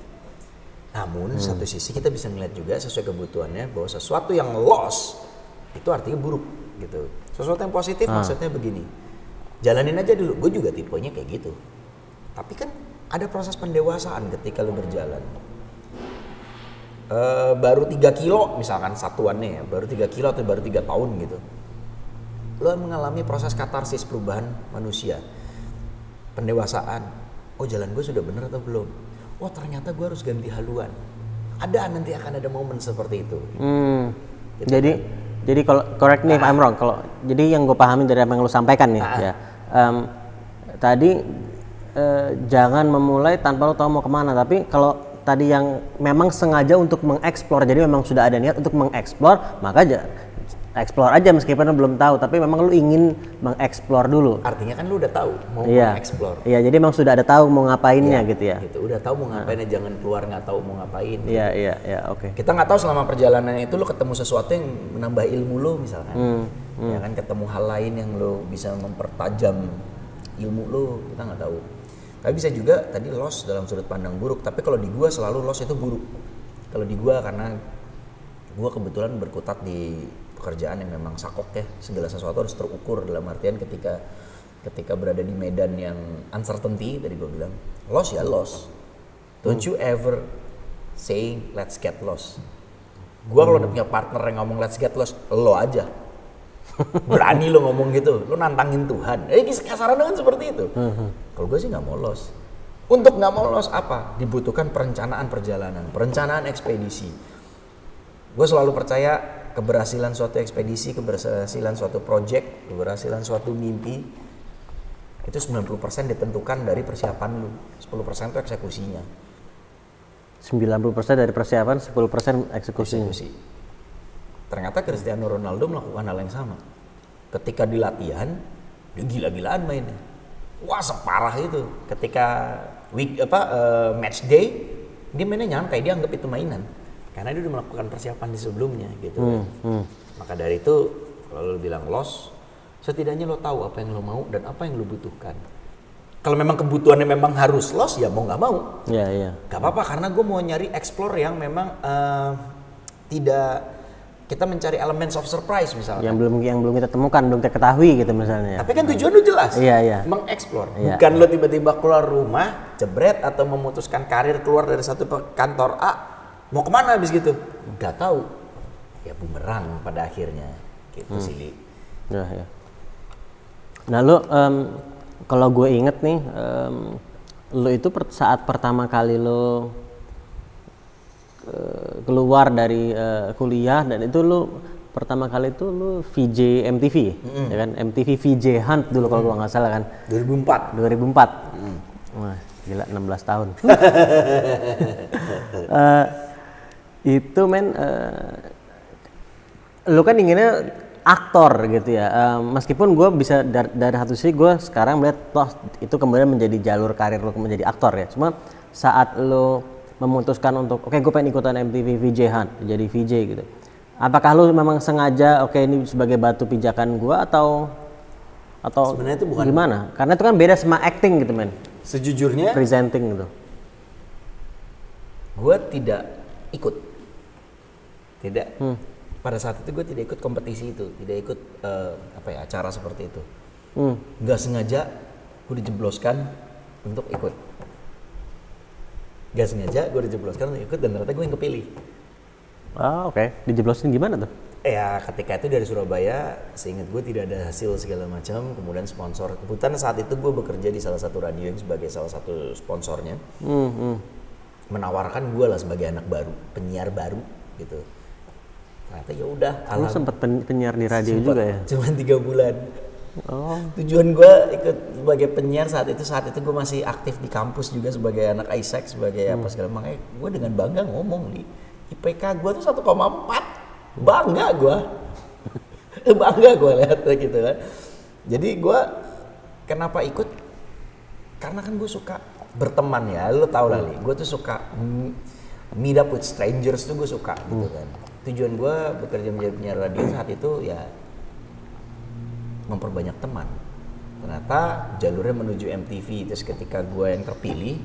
Namun satu sisi kita bisa melihat juga sesuai kebutuhannya bahwa sesuatu yang lost itu artinya buruk gitu. Sesuatu yang positif maksudnya begini, jalanin aja dulu. Gue juga tipenya kayak gitu. Tapi kan ada proses pendewasaan ketika lu berjalan. Baru 3 kilo misalkan satuannya ya, baru 3 kilo atau baru 3 tahun gitu, lo mengalami proses katarsis perubahan manusia, pendewasaan. Oh jalan gue sudah benar atau belum? Oh ternyata gue harus ganti haluan. Nanti akan ada momen seperti itu. Gitu. Jadi kalau correct me if I'm wrong, kalau jadi yang gue pahami dari apa yang lo sampaikan nih ya, tadi jangan memulai tanpa lo tahu mau kemana. Tapi kalau tadi yang memang sengaja untuk mengeksplor, jadi memang sudah ada niat untuk mengeksplor, maka eksplor aja meskipun lo belum tahu, tapi memang lo ingin mengeksplor dulu. Artinya kan lo udah tahu mau mengeksplor. Iya, jadi memang sudah ada tahu mau ngapainnya gitu ya. Gitu, udah tahu mau ngapainnya, jangan keluar nggak tahu mau ngapain. Iya, oke. Kita nggak tahu selama perjalanan itu lo ketemu sesuatu yang menambah ilmu lo misalkan. Ya kan, ketemu hal lain yang lo bisa mempertajam ilmu lo, kita nggak tahu. Tapi bisa juga tadi loss dalam sudut pandang buruk, tapi kalau di gua selalu loss itu buruk. Kalau di gua karena gue kebetulan berkutat di pekerjaan yang memang sakok ya, segala sesuatu harus terukur, dalam artian ketika berada di medan yang uncertainty, tadi gue bilang loss ya loss, don't you ever say let's get lost. Gue kalau udah punya partner yang ngomong let's get lost, lo aja berani lo ngomong gitu, lo nantangin Tuhan. Kasarannya kan seperti itu. Kalau gue sih nggak mau loss. Untuk nggak mau loss apa? Dibutuhkan perencanaan perjalanan, perencanaan ekspedisi. Gue selalu percaya keberhasilan suatu ekspedisi, keberhasilan suatu project, keberhasilan suatu mimpi itu 90% ditentukan dari persiapan lu, 10% itu eksekusinya. 90% dari persiapan, 10% eksekusi. Ternyata Cristiano Ronaldo melakukan hal yang sama. Ketika di latihan, dia gila-gilaan mainnya. Wah, separah itu. Ketika match day, dia mainnya nyantai, dia anggap itu mainan. Karena dia udah melakukan persiapan di sebelumnya gitu. Maka dari itu, kalau lo bilang loss, setidaknya lo tahu apa yang lo mau dan apa yang lo butuhkan. Kalau memang kebutuhannya memang harus loss, ya mau nggak mau. Iya. Gak apa-apa, karena gue mau nyari explore yang memang tidak, kita mencari elements of surprise misalnya. Yang belum kita temukan, belum kita ketahui gitu misalnya. Tapi kan tujuan lo jelas. Iya. Mengeksplor. Iya. Bukan lo tiba-tiba keluar rumah, jebret atau memutuskan karir keluar dari satu kantor A, mau kemana habis gitu? Gak tahu. Ya bumerang pada akhirnya. Gitu sih, Li. Ya. Nah lo, kalau gue inget nih, lo itu saat pertama kali lo keluar dari kuliah, dan itu lo pertama kali itu lo VJ MTV, ya kan? MTV VJ Hunt dulu kalau gue nggak salah kan? 2004. Wah, gila 16 tahun. Itu lo kan inginnya aktor gitu ya, meskipun gue bisa dari satu sisi gue sekarang melihat toh itu kemudian menjadi jalur karir lo menjadi aktor ya. Cuma saat lo memutuskan untuk oke, gue pengen ikutan MTV VJ Hunt, jadi VJ gitu, apakah lo memang sengaja ini sebagai batu pijakan gue atau sebenarnya itu bukan gimana? Karena itu kan beda sama acting gitu men. Sejujurnya presenting gitu. Gue tidak ikut. Pada saat itu gue tidak ikut kompetisi itu, tidak ikut acara seperti itu. Nggak sengaja gue dijebloskan untuk ikut. Nggak sengaja gue dijebloskan untuk ikut dan ternyata gue yang kepilih. Oke. Dijeblosin gimana tuh? Ya ketika itu dari Surabaya, seingat gue tidak ada hasil segala macam, kemudian sponsor. Kebetulan saat itu gue bekerja di salah satu radio yang sebagai salah satu sponsornya. Menawarkan gue lah sebagai anak baru, penyiar baru gitu. Ternyata ya udah. Lu sempat penyiar di radio juga ya? Cuma 3 bulan. Tujuan gue ikut sebagai penyiar saat itu gue masih aktif di kampus juga sebagai anak ISEC, sebagai apa segala. Makanya gue dengan bangga ngomong nih, IPK gue tuh 1,4. Bangga gue lihatnya gitu kan. Jadi gue kenapa ikut? Karena kan gue suka berteman ya, lo tau lah Li. Gue tuh suka meet up with strangers tuh gue suka gitu kan. Tujuan gue bekerja menjadi penyiar radio saat itu ya memperbanyak teman. Ternyata jalurnya menuju MTV. Terus ketika gue yang terpilih,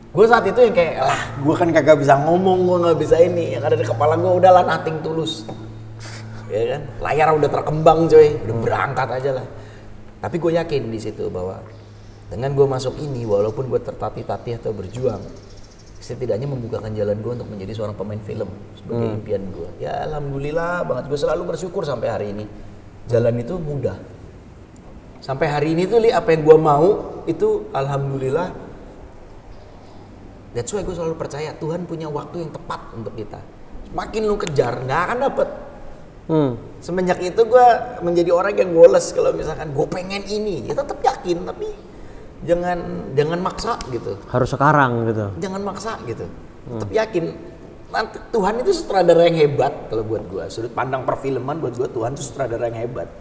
gue saat itu yang kayak gue kan kagak bisa ngomong, gue nggak bisa ini. Yang ada di kepala gue udahlah nothing tulus, ya kan. Layar udah terkembang coy, udah berangkat aja lah. Tapi gue yakin di situ bahwa dengan gue masuk ini, walaupun gue tertatih-tatih atau berjuang, setidaknya membukakan jalan gue untuk menjadi seorang pemain film sebagai impian gue. Ya alhamdulillah banget, gue selalu bersyukur sampai hari ini. Jalan itu mudah. Sampai hari ini tuh Li, apa yang gue mau itu alhamdulillah. That's why gue selalu percaya Tuhan punya waktu yang tepat untuk kita. Makin lu kejar nggak akan dapet. Semenjak itu gue menjadi orang yang goals. Kalau misalkan gue pengen ini, ya tetap yakin, tapi jangan maksa gitu. Harus sekarang gitu. Jangan maksa gitu. Tetap yakin. Nanti Tuhan itu sutradara yang hebat kalau buat gue. Sudut pandang perfilman buat gue, Tuhan itu sutradara yang hebat.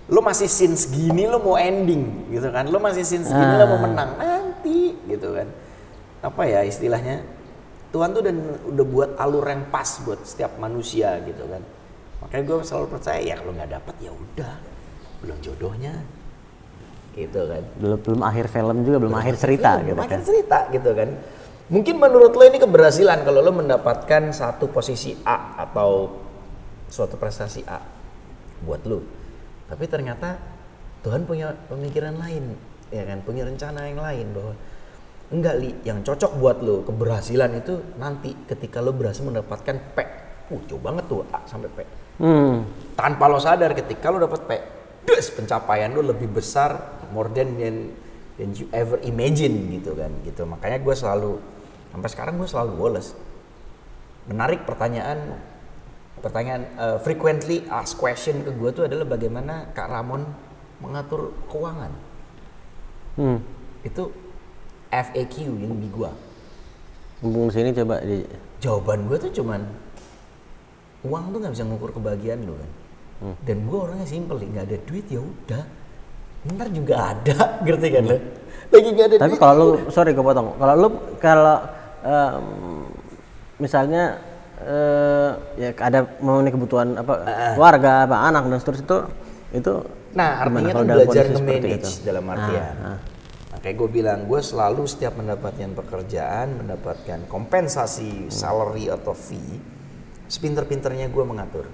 Lo masih scene segini lo mau ending gitu kan. Lo masih scene segini lo mau menang nanti gitu kan. Apa ya istilahnya? Tuhan tuh udah buat alur yang pas buat setiap manusia gitu kan. Makanya gue selalu percaya ya kalau nggak dapat ya udah, belum jodohnya. Gitu kan. Belum akhir film juga, belum akhir cerita gitu kan. Akhir cerita gitu kan. Mungkin menurut lo ini keberhasilan kalau lo mendapatkan satu posisi A atau suatu prestasi A buat lo. Tapi ternyata Tuhan punya pemikiran lain, ya kan? Punya rencana yang lain bahwa enggak Li, yang cocok buat lo keberhasilan itu nanti ketika lo berhasil mendapatkan P. Jauh banget tuh A sampai P. Tanpa lo sadar ketika lo dapet P, pencapaian lo lebih besar, more than you ever imagine gitu kan. Gitu. Makanya gue selalu sampai sekarang gue selalu woles. Menarik pertanyaan frequently asked question ke gue tuh adalah bagaimana Kak Ramon mengatur keuangan. Itu FAQ yang di gue. Mumpung sini coba Jawaban gue tuh cuman uang tuh nggak bisa ngukur kebahagiaan lo kan. Dan gue orangnya simple, nggak ada duit ya udah. Ntar juga ada, ngerti kan lo? Lagi nggak ada. Tapi kalau lu, sorry kepotong. Kalau misalnya ya ada memenuhi kebutuhan keluarga, anak dan seterusnya itu. Nah artinya kan belajar nge-manage dalam artian. Kayak gue bilang, gue selalu setiap mendapatkan pekerjaan, mendapatkan kompensasi, salary atau fee, sepinter-pinternya gue mengatur.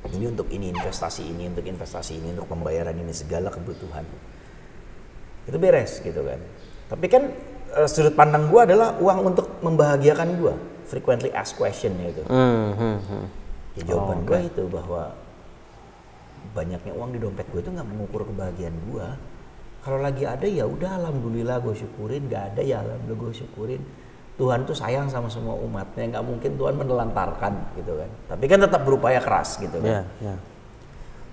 Ini untuk ini investasi ini, untuk investasi ini, untuk pembayaran ini, segala kebutuhan. Itu beres gitu kan. Tapi kan sudut pandang gue adalah uang untuk membahagiakan gue. Frequently asked question itu. Ya, jawaban gue itu bahwa banyaknya uang di dompet gue itu nggak mengukur kebahagiaan gue. Kalau lagi ada ya udah alhamdulillah gue syukurin, nggak ada ya alhamdulillah gue syukurin. Tuhan tuh sayang sama semua umatnya, nggak mungkin Tuhan menelantarkan gitu kan. Tapi kan tetap berupaya keras gitu kan.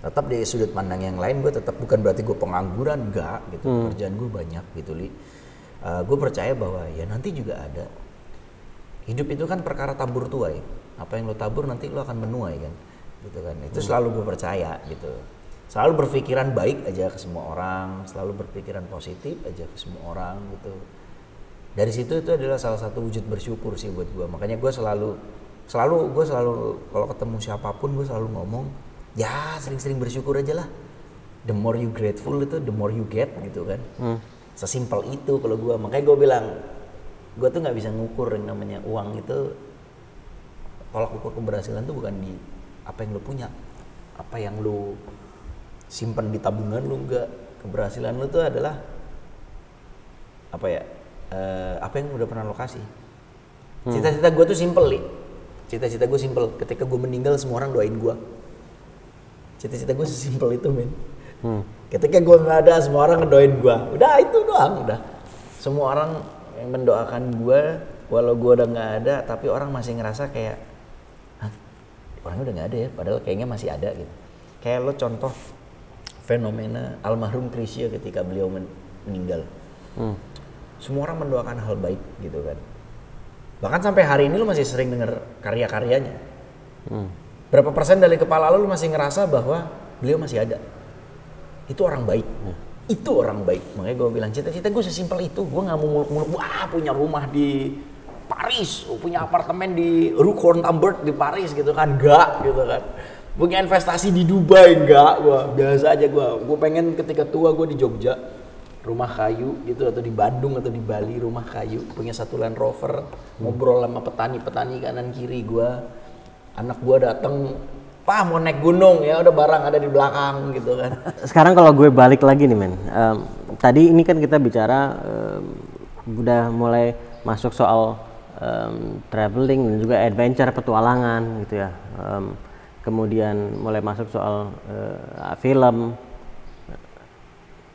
Tetap di sudut pandang yang lain gue tetap bukan berarti gue pengangguran, enggak gitu. Pekerjaan gue banyak gitu Li. Gue percaya bahwa ya nanti juga ada. Hidup itu kan perkara tabur tuai. Apa yang lo tabur nanti lo akan menuai kan. Gitu kan. Itu selalu gue percaya gitu. Selalu berpikiran baik aja ke semua orang, selalu berpikiran positif aja ke semua orang gitu. Dari situ itu adalah salah satu wujud bersyukur sih buat gue. Makanya gue selalu kalau ketemu siapapun gue selalu ngomong, ya sering-sering bersyukur aja lah. The more you grateful itu, the more you get gitu kan. Sesimpel itu kalau gue. Makanya gue bilang, gue tuh nggak bisa ngukur yang namanya uang itu. Tolak ukur keberhasilan tuh bukan di apa yang lo punya, apa yang lo simpan di tabungan lo enggak. Keberhasilan lo tuh adalah apa ya? Apa yang udah pernah lo kasih. Cita-cita gue tuh simple Li. Cita-cita gue simple. Ketika gue meninggal semua orang doain gue. Cita-cita gue sesimpel itu men. Ketika gue nggak ada semua orang ngedoain gue. Udah itu doang udah. Semua orang yang mendoakan gue walau gue udah nggak ada tapi orang masih ngerasa kayak, hah orangnya udah nggak ada ya. Padahal kayaknya masih ada gitu. Kayak lo contoh fenomena almarhum Krisya ketika beliau meninggal. Semua orang mendoakan hal baik gitu kan. Bahkan sampai hari ini lu masih sering denger karya-karyanya. Berapa persen dari kepala lu masih ngerasa bahwa beliau masih ada. Itu orang baik. Itu orang baik. Makanya gue bilang cita-cita gue sesimpel itu. Gue gak mau muluk-muluk, punya rumah di Paris, punya apartemen di Rue Cornambert di Paris gitu kan. Enggak gitu kan. Punya investasi di Dubai, enggak. Gue biasa aja gue. Gue pengen ketika tua gue di Jogja. Rumah kayu gitu, atau di Bandung atau di Bali rumah kayu, punya satu Land Rover, ngobrol sama petani-petani kanan kiri gua. Anak gua dateng, "Pak, mau naik gunung." Ya udah barang ada di belakang gitu kan. Sekarang kalau gue balik lagi nih men, tadi ini kan kita bicara udah mulai masuk soal traveling dan juga adventure, petualangan gitu ya. Kemudian mulai masuk soal film.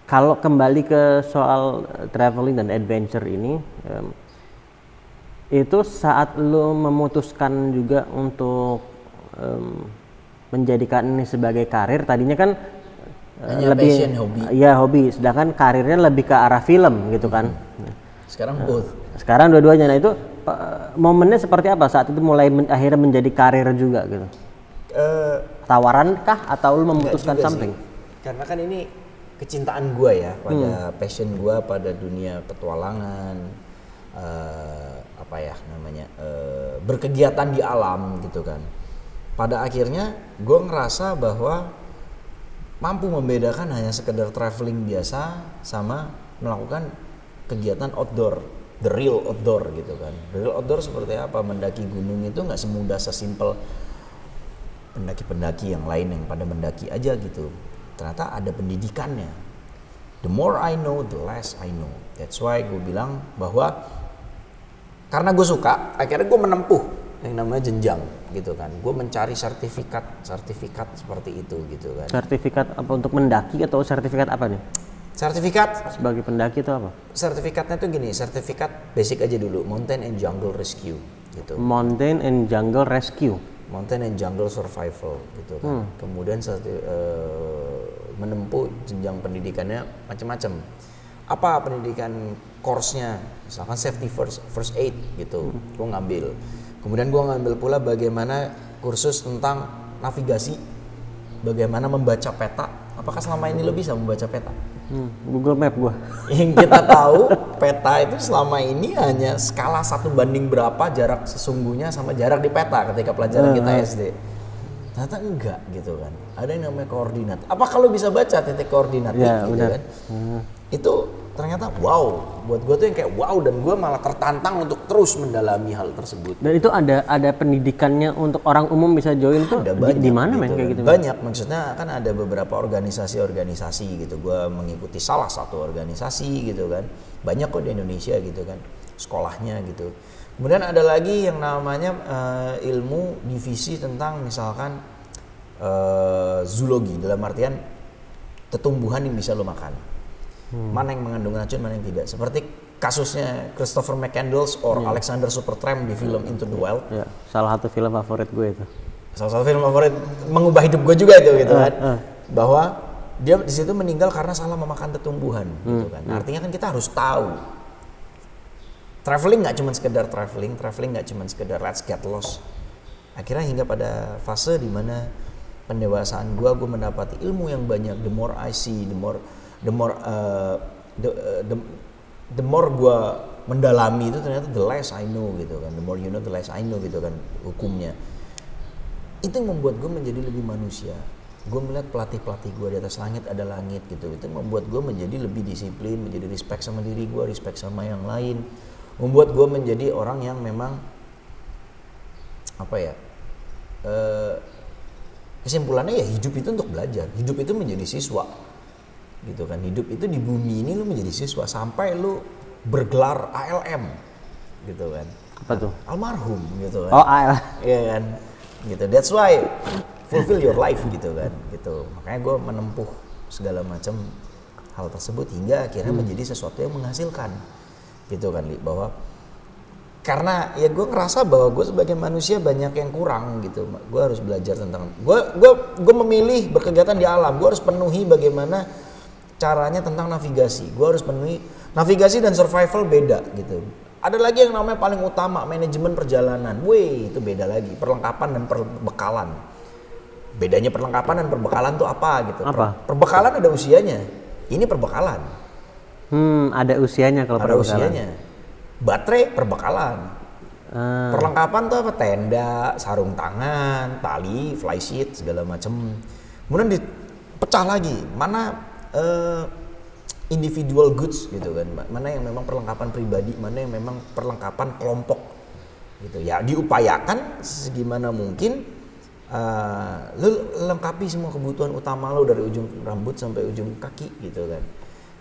Kalau kembali ke soal traveling dan adventure ini, itu saat lo memutuskan juga untuk menjadikan ini sebagai karir, tadinya kan lebih passion, hobi. Ya hobi, sedangkan karirnya lebih ke arah film gitu kan. Sekarang both. Sekarang dua-duanya. Nah itu momennya seperti apa saat itu mulai akhirnya menjadi karir juga gitu? Tawaran kah atau lo memutuskan something? Karena kan ini kecintaan gue ya pada passion gue pada dunia petualangan, berkegiatan di alam gitu kan. Pada akhirnya gue ngerasa bahwa mampu membedakan hanya sekedar traveling biasa sama melakukan kegiatan outdoor the real outdoor gitu kan. The real outdoor seperti apa? Mendaki gunung itu nggak semudah sesimpel pendaki-pendaki yang lain yang pada mendaki aja gitu. Ternyata ada pendidikannya. The more I know, the less I know. That's why gue bilang bahwa karena gue suka, akhirnya gue menempuh yang namanya jenjang gitu kan. Gue mencari sertifikat seperti itu gitu kan. Sertifikat apa untuk mendaki atau sertifikat apa nih? Sertifikat Sebagai pendaki itu apa? sertifikatnya tuh gini, sertifikat basic aja dulu, Mountain and Jungle Rescue gitu. Mountain and Jungle Rescue. Mountain and Jungle Survival gitu kan. Kemudian menempuh jenjang pendidikannya macam-macam. Apa pendidikan course-nya? Misalkan safety first aid gitu. Gue ngambil. Kemudian gue ngambil pula bagaimana kursus tentang navigasi, bagaimana membaca peta. Apakah selama ini lo bisa membaca peta? Google Map gua. Yang kita tahu peta itu selama ini hanya skala 1 banding berapa jarak sesungguhnya sama jarak di peta ketika pelajaran kita SD. Ternyata enggak gitu kan. Ada yang namanya koordinat. Apa kalau bisa baca titik koordinat gitu kan? Itu ternyata wow, buat gue tuh yang kayak wow, dan gue malah tertantang untuk terus mendalami hal tersebut. Dan itu ada pendidikannya untuk orang umum bisa join tuh di mana gitu men kayak gitu? Banyak, maksudnya kan ada beberapa organisasi gitu. Gue mengikuti salah satu organisasi gitu kan. Banyak kok di Indonesia gitu kan, sekolahnya gitu. Kemudian ada lagi yang namanya ilmu divisi tentang misalkan zoologi, dalam artian tumbuhan yang bisa lo makan. Mana yang mengandung racun, mana yang tidak. Seperti kasusnya Christopher McCandless or Alexander Supertramp di film Into the Wild. Ya, salah satu film favorit gue itu. Salah satu film favorit, mengubah hidup gue juga itu gitu kan. Bahwa dia di situ meninggal karena salah memakan tumbuhan gitu kan. Nah, artinya kan kita harus tahu. Traveling nggak cuma sekedar traveling nggak cuma sekedar let's get lost. Akhirnya hingga pada fase di mana pendewasaan gue mendapati ilmu yang banyak. The more I see, the more gue mendalami itu ternyata the less I know gitu kan. The more you know, the less I know gitu kan hukumnya. Itu yang membuat gue menjadi lebih manusia. Gue melihat pelatih-pelatih gue di atas langit ada langit gitu. Itu membuat gue menjadi lebih disiplin, menjadi respect sama diri gue, respect sama yang lain. Membuat gue menjadi orang yang memang kesimpulannya ya hidup itu untuk belajar. Hidup itu menjadi siswa. Gitu kan, hidup itu di bumi ini lu menjadi siswa sampai lu bergelar ALM gitu kan. Apa tuh? Almarhum gitu kan. Oh, AL. Iya kan. Gitu. That's why fulfill your life gitu kan. Gitu. Makanya gue menempuh segala macam hal tersebut hingga akhirnya menjadi sesuatu yang menghasilkan. Gitu kan, Li, bahwa karena ya gue ngerasa bahwa gue sebagai manusia banyak yang kurang gitu. Gue harus belajar tentang gue memilih berkegiatan di alam. Gue harus penuhi bagaimana caranya tentang navigasi. Gue harus penuhi navigasi dan survival beda gitu. Ada lagi yang namanya paling utama, manajemen perjalanan. Itu beda lagi, perlengkapan dan perbekalan. Bedanya perlengkapan dan perbekalan tuh apa gitu? Apa? Perbekalan ada usianya. Ini perbekalan. Ada usianya kalau ada perbekalan. usianya. Baterai perbekalan. Perlengkapan tuh apa? Tenda, sarung tangan, tali, fly sheet, segala macam. Kemudian dipecah lagi. Mana individual goods gitu kan, mana yang memang perlengkapan pribadi, mana yang memang perlengkapan kelompok gitu ya. Diupayakan segimana mungkin lu lengkapi semua kebutuhan utama lu dari ujung rambut sampai ujung kaki gitu kan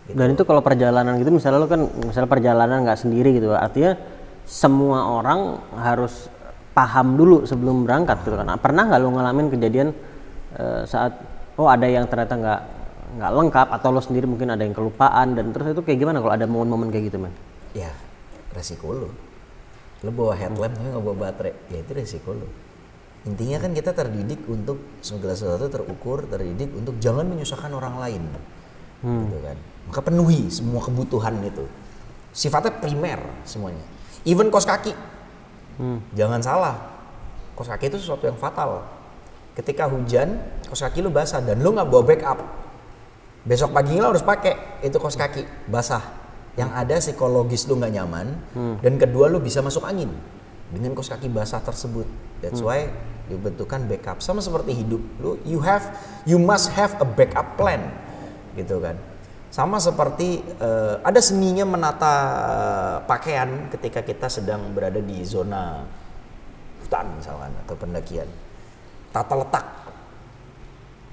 gitu. Dan itu kalau perjalanan gitu, misalnya lu kan perjalanan nggak sendiri gitu, artinya semua orang harus paham dulu sebelum berangkat gitu kan. Pernah nggak lu ngalamin kejadian saat ada yang ternyata nggak lengkap, atau lo sendiri mungkin ada yang kelupaan, dan terus itu kayak gimana kalau ada momen-momen kayak gitu, man? Ya resiko lo bawa headlamp tapi nggak bawa baterai, ya itu resiko lo. Intinya kan kita terdidik untuk segala sesuatu terukur, terdidik untuk jangan menyusahkan orang lain gitu kan. Maka penuhi semua kebutuhan itu, sifatnya primer semuanya. Even kos kaki, jangan salah, kos kaki itu sesuatu yang fatal. Ketika hujan, kos kaki lu basah dan lu nggak bawa backup, besok paginya lo harus pakai itu kos kaki basah. Yang ada psikologis lu nggak nyaman, dan kedua lu bisa masuk angin dengan kos kaki basah tersebut. That's why dibentukkan backup. Sama seperti hidup lu, you must have a backup plan gitu kan. Sama seperti ada seninya menata pakaian ketika kita sedang berada di zona hutan misalkan atau pendakian. Tata letak.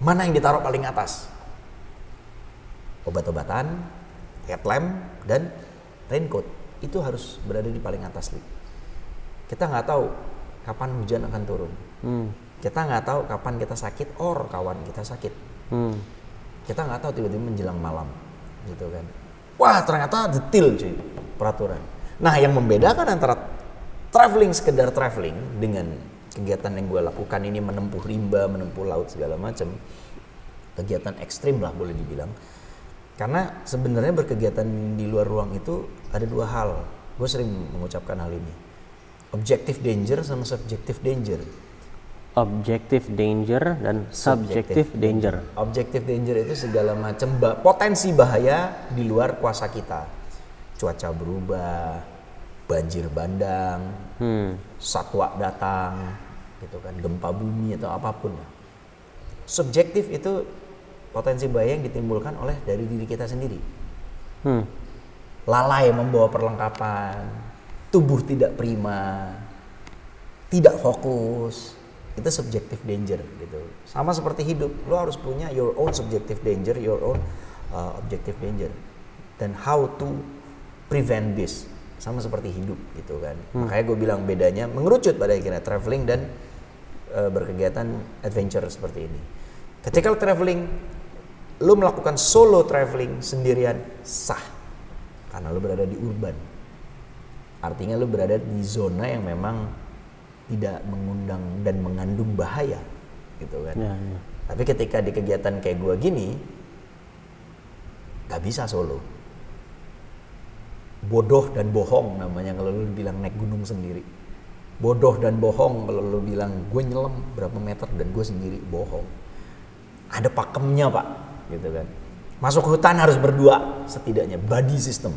Mana yang ditaruh paling atas? Obat-obatan, headlamp, dan raincoat. Itu harus berada di paling atas. Kita nggak tahu kapan hujan akan turun. Kita nggak tahu kapan kita sakit or kawan kita sakit. Kita nggak tahu tiba-tiba menjelang malam. Gitu kan. Wah ternyata detail cuy peraturan. Nah yang membedakan antara traveling sekedar traveling dengan kegiatan yang gue lakukan ini menempuh rimba, menempuh laut segala macam, kegiatan ekstrim lah boleh dibilang. Karena sebenarnya berkegiatan di luar ruang itu ada dua hal. Gue sering mengucapkan hal ini. Objective danger sama subjective danger. Objective danger dan subjective danger. Objective danger itu segala macam potensi bahaya di luar kuasa kita. Cuaca berubah, banjir bandang, satwa datang, gitu kan, gempa bumi atau apapun. Subjektif itu potensi bahaya yang ditimbulkan oleh dari diri kita sendiri. Lalai membawa perlengkapan, tubuh tidak prima, tidak fokus. Itu subjective danger gitu. Sama seperti hidup, lo harus punya your own subjective danger, your own objective danger. Dan how to prevent this. Sama seperti hidup gitu kan. Makanya gue bilang bedanya mengerucut pada akhirnya traveling dan berkegiatan adventure seperti ini. Ketika lo traveling, lo melakukan solo traveling sendirian sah. Karena lo berada di urban. Artinya lo berada di zona yang memang tidak mengundang dan mengandung bahaya gitu kan. Tapi ketika di kegiatan kayak gue gini gak bisa solo. Bodoh dan bohong namanya kalau lu bilang naik gunung sendiri. Bodoh dan bohong kalau lu bilang gue nyelam berapa meter dan gue sendiri, bohong. Ada pakemnya pak gitu kan. Masuk hutan harus berdua setidaknya, buddy system.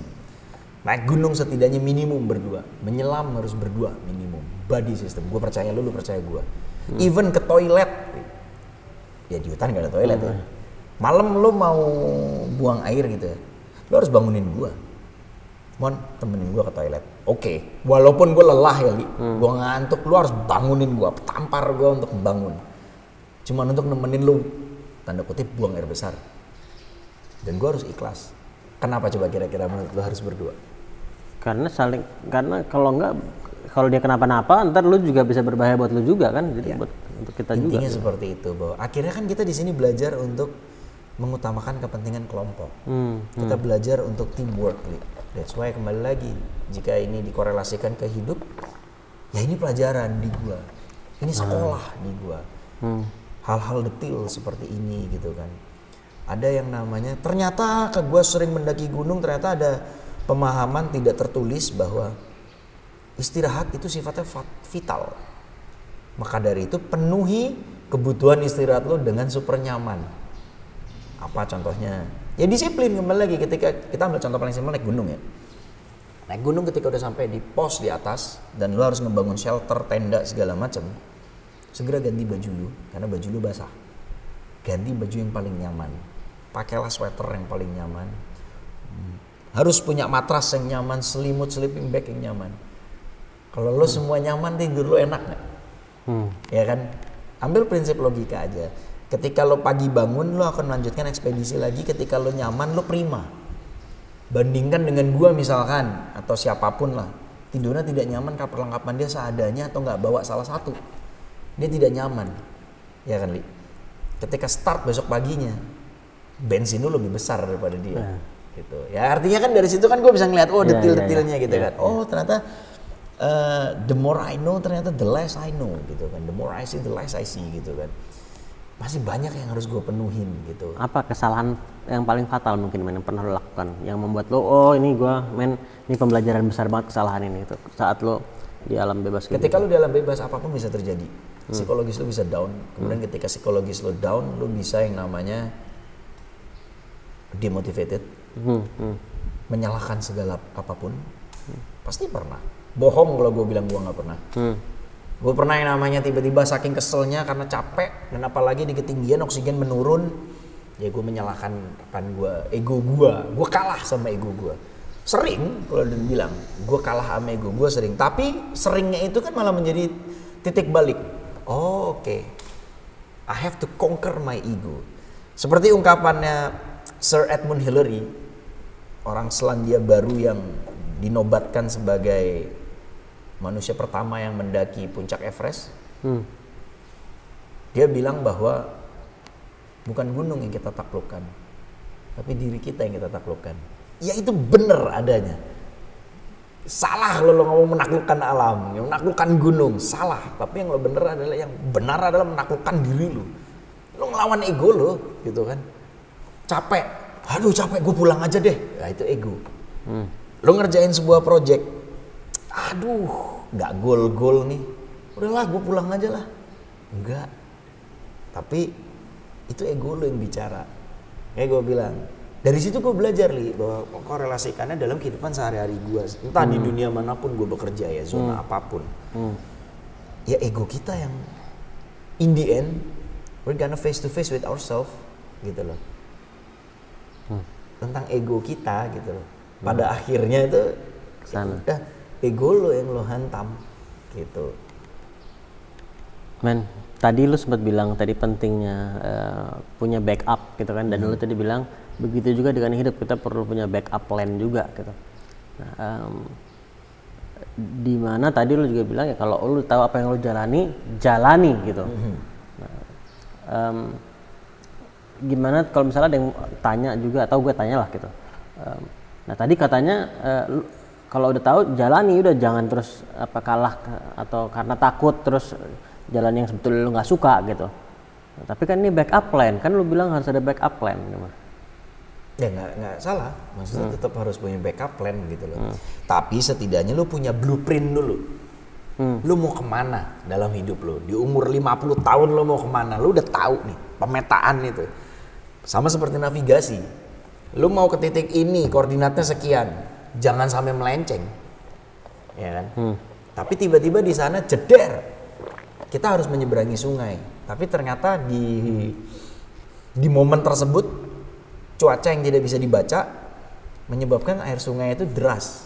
Naik gunung setidaknya minimum berdua, menyelam harus berdua minimum, buddy system. Gue percaya lu percaya gue. Even ke toilet, ya di hutan gak ada toilet ya. Malam lu mau buang air gitu ya, lu harus bangunin gue. Mon, temenin gue ke toilet. Oke, walaupun gue lelah ya, gue ngantuk, lu harus bangunin gue, tampar gue untuk bangun. Cuman untuk nemenin lu, tanda kutip buang air besar. Dan gue harus ikhlas. Kenapa coba kira-kira menurut lu harus berdua? Karena kalau dia kenapa-napa ntar lu juga bisa berbahaya buat lu juga kan, jadi buat untuk kita intinya juga. Intinya seperti itu, bahwa akhirnya kan kita di sini belajar untuk mengutamakan kepentingan kelompok. Kita belajar untuk teamwork. That's why kembali lagi, jika ini dikorelasikan ke hidup, ya ini pelajaran di gua, ini sekolah di gua. Hal-hal detail seperti ini gitu kan. Ada yang namanya, ternyata ke gua sering mendaki gunung, ternyata ada pemahaman tidak tertulis bahwa istirahat itu sifatnya vital. Maka dari itu penuhi kebutuhan istirahat lo dengan super nyaman. Apa contohnya? Ya disiplin, kembali lagi ketika kita ambil contoh paling simpel naik gunung ya. Naik gunung ketika udah sampai di pos di atas dan lo harus ngebangun shelter, tenda segala macam. Segera ganti baju lo karena baju lo basah. Ganti baju yang paling nyaman. Pakailah sweater yang paling nyaman. Harus punya matras yang nyaman, selimut, sleeping bag yang nyaman. Kalau lo semua nyaman, tidur lo enak nggak? Ya kan? Ambil prinsip logika aja. Ketika lo pagi bangun, lo akan melanjutkan ekspedisi lagi. Ketika lo nyaman, lo prima. Bandingkan dengan gua misalkan, atau siapapun lah. Tidurnya tidak nyaman, perlengkapan dia seadanya atau nggak bawa salah satu. Dia tidak nyaman. Ya kan, Li? Ketika start besok paginya, bensin lo lebih besar daripada dia. Gitu. Ya artinya kan dari situ kan gue bisa ngeliat detail-detailnya gitu kan. Oh ternyata the more I know ternyata the less I know gitu kan. The more I see the less I see gitu kan. Masih banyak yang harus gue penuhin gitu. Apa kesalahan yang paling fatal mungkin yang pernah lo lakukan yang membuat lo ini pembelajaran besar banget kesalahan ini itu saat lo di alam bebas gitu. Ketika lo di alam bebas apapun bisa terjadi. Psikologis lo bisa down. Kemudian ketika psikologis lo down, lo bisa yang namanya demotivated. Menyalahkan segala apapun. Pasti pernah. Bohong kalau gue bilang gue nggak pernah. Gue pernah yang namanya tiba-tiba saking keselnya karena capek dan apalagi di ketinggian oksigen menurun, Ya gue menyalahkan ego gue kalah sama ego gue. Sering kalau dibilang, gue kalah sama ego gue sering. Tapi seringnya itu kan malah menjadi titik balik. Oh oke. I have to conquer my ego. Seperti ungkapannya Sir Edmund Hillary, orang Selandia Baru yang dinobatkan sebagai manusia pertama yang mendaki puncak Everest. Dia bilang bahwa bukan gunung yang kita taklukkan, tapi diri kita yang kita taklukkan. Ya itu benar adanya. Salah lo ngomong menaklukkan alam, yang menaklukkan gunung, salah. Tapi yang lo benar adalah menaklukkan diri lo. Lo ngelawan ego lo, gitu kan. Capek, aduh capek, gue pulang aja deh. Ya itu ego. Lo ngerjain sebuah project, aduh nggak goal nih. Udahlah gue pulang aja lah. Enggak. Tapi itu ego lo yang bicara. Kayak gue bilang, dari situ gue belajar bahwa korelasikannya dalam kehidupan sehari-hari gue, entah di dunia manapun gue bekerja ya, zona apapun. Ya ego kita yang in the end we're gonna face to face with ourselves gitu loh. Tentang ego kita gitu loh. Pada akhirnya itu udah ego lo yang lo hantam gitu. Men, tadi lu sempat bilang tadi pentingnya punya backup gitu kan, dan lu tadi bilang begitu juga dengan hidup, kita perlu punya backup plan juga gitu. Nah, di mana tadi lu juga bilang ya kalau lu tahu apa yang lu jalani gitu. Nah, gimana kalau misalnya ada yang tanya juga, atau gue tanya lah gitu. Nah tadi katanya kalau udah tahu jalani, udah jangan terus kalah atau karena takut terus jalan yang sebetulnya lu nggak suka gitu. Nah, tapi kan ini backup plan, kan lu bilang harus ada backup plan gitu. Ya nggak salah, maksudnya tetap harus punya backup plan gitu loh. Tapi setidaknya lu punya blueprint dulu. Lu mau kemana dalam hidup lu? Di umur 50 tahun lu mau kemana? Lu udah tahu nih pemetaan itu. Sama seperti navigasi. Lu mau ke titik ini, koordinatnya sekian, jangan sampai melenceng, ya kan? Tapi tiba-tiba di sana jeder. Kita harus menyeberangi sungai, tapi ternyata di momen tersebut cuaca yang tidak bisa dibaca menyebabkan air sungai itu deras,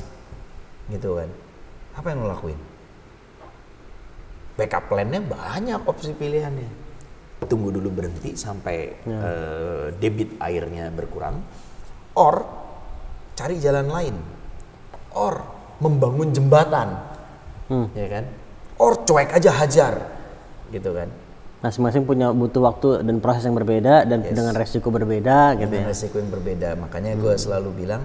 gitu kan? Apa yang lo lakuin? Backup plan-nya banyak opsi pilihannya. Tunggu dulu berhenti sampai debit airnya berkurang, or cari jalan lain, or membangun jembatan, ya kan? Or cuek aja hajar, gitu kan? Masing-masing butuh waktu dan proses yang berbeda dan dengan resiko berbeda gitu ya. Dengan resiko yang berbeda, makanya gue selalu bilang,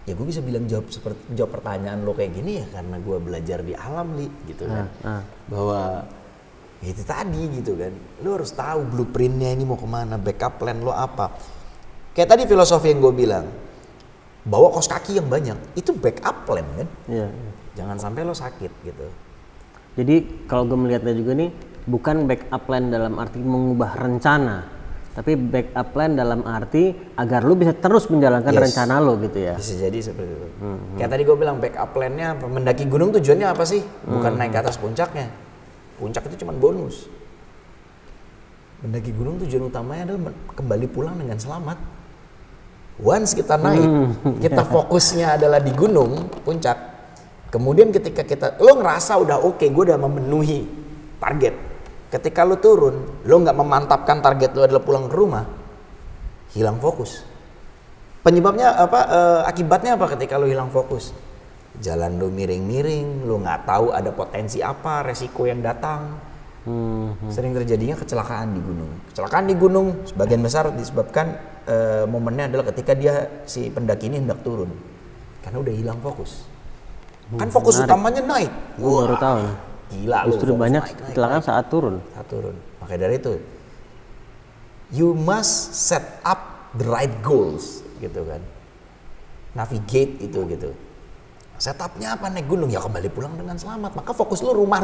ya gue bisa bilang jawab pertanyaan lo kayak gini ya karena gue belajar di alam gitu kan, bahwa ya itu tadi gitu kan, lo harus tahu blueprintnya ini mau kemana, backup plan lo apa. Kayak tadi filosofi yang gue bilang, bawa kaos kaki yang banyak, itu backup plan kan. Jangan sampai lo sakit gitu. Jadi kalau gue melihatnya juga nih, bukan backup plan dalam arti mengubah rencana, tapi backup plan dalam arti agar lu bisa terus menjalankan rencana lo gitu ya. Bisa jadi seperti itu. Kayak tadi gue bilang backup plan-nya mendaki gunung tujuannya apa sih? Bukan naik ke atas puncaknya. Puncak itu cuma bonus. Mendaki gunung tujuan utamanya adalah kembali pulang dengan selamat. Once kita naik, kita fokusnya adalah di gunung, puncak. Kemudian ketika lo ngerasa udah oke, gue udah memenuhi target. Ketika lo turun, lo nggak memantapkan target lo adalah pulang ke rumah, hilang fokus. Penyebabnya apa? Akibatnya apa ketika lo hilang fokus? Jalan lo miring-miring, lo nggak tahu ada potensi apa, resiko yang datang. Sering terjadinya kecelakaan di gunung. Kecelakaan di gunung sebagian besar disebabkan momennya adalah ketika si pendaki ini hendak turun, karena udah hilang fokus. Kan fokus utamanya naik. Wah, baru tahu. Gila, justru banyak kecelakaan saat turun. Makanya dari itu, you must set up the right goals, gitu kan. Navigate itu gitu. Setupnya apa naik gunung? Ya kembali pulang dengan selamat. Maka fokus lu rumah,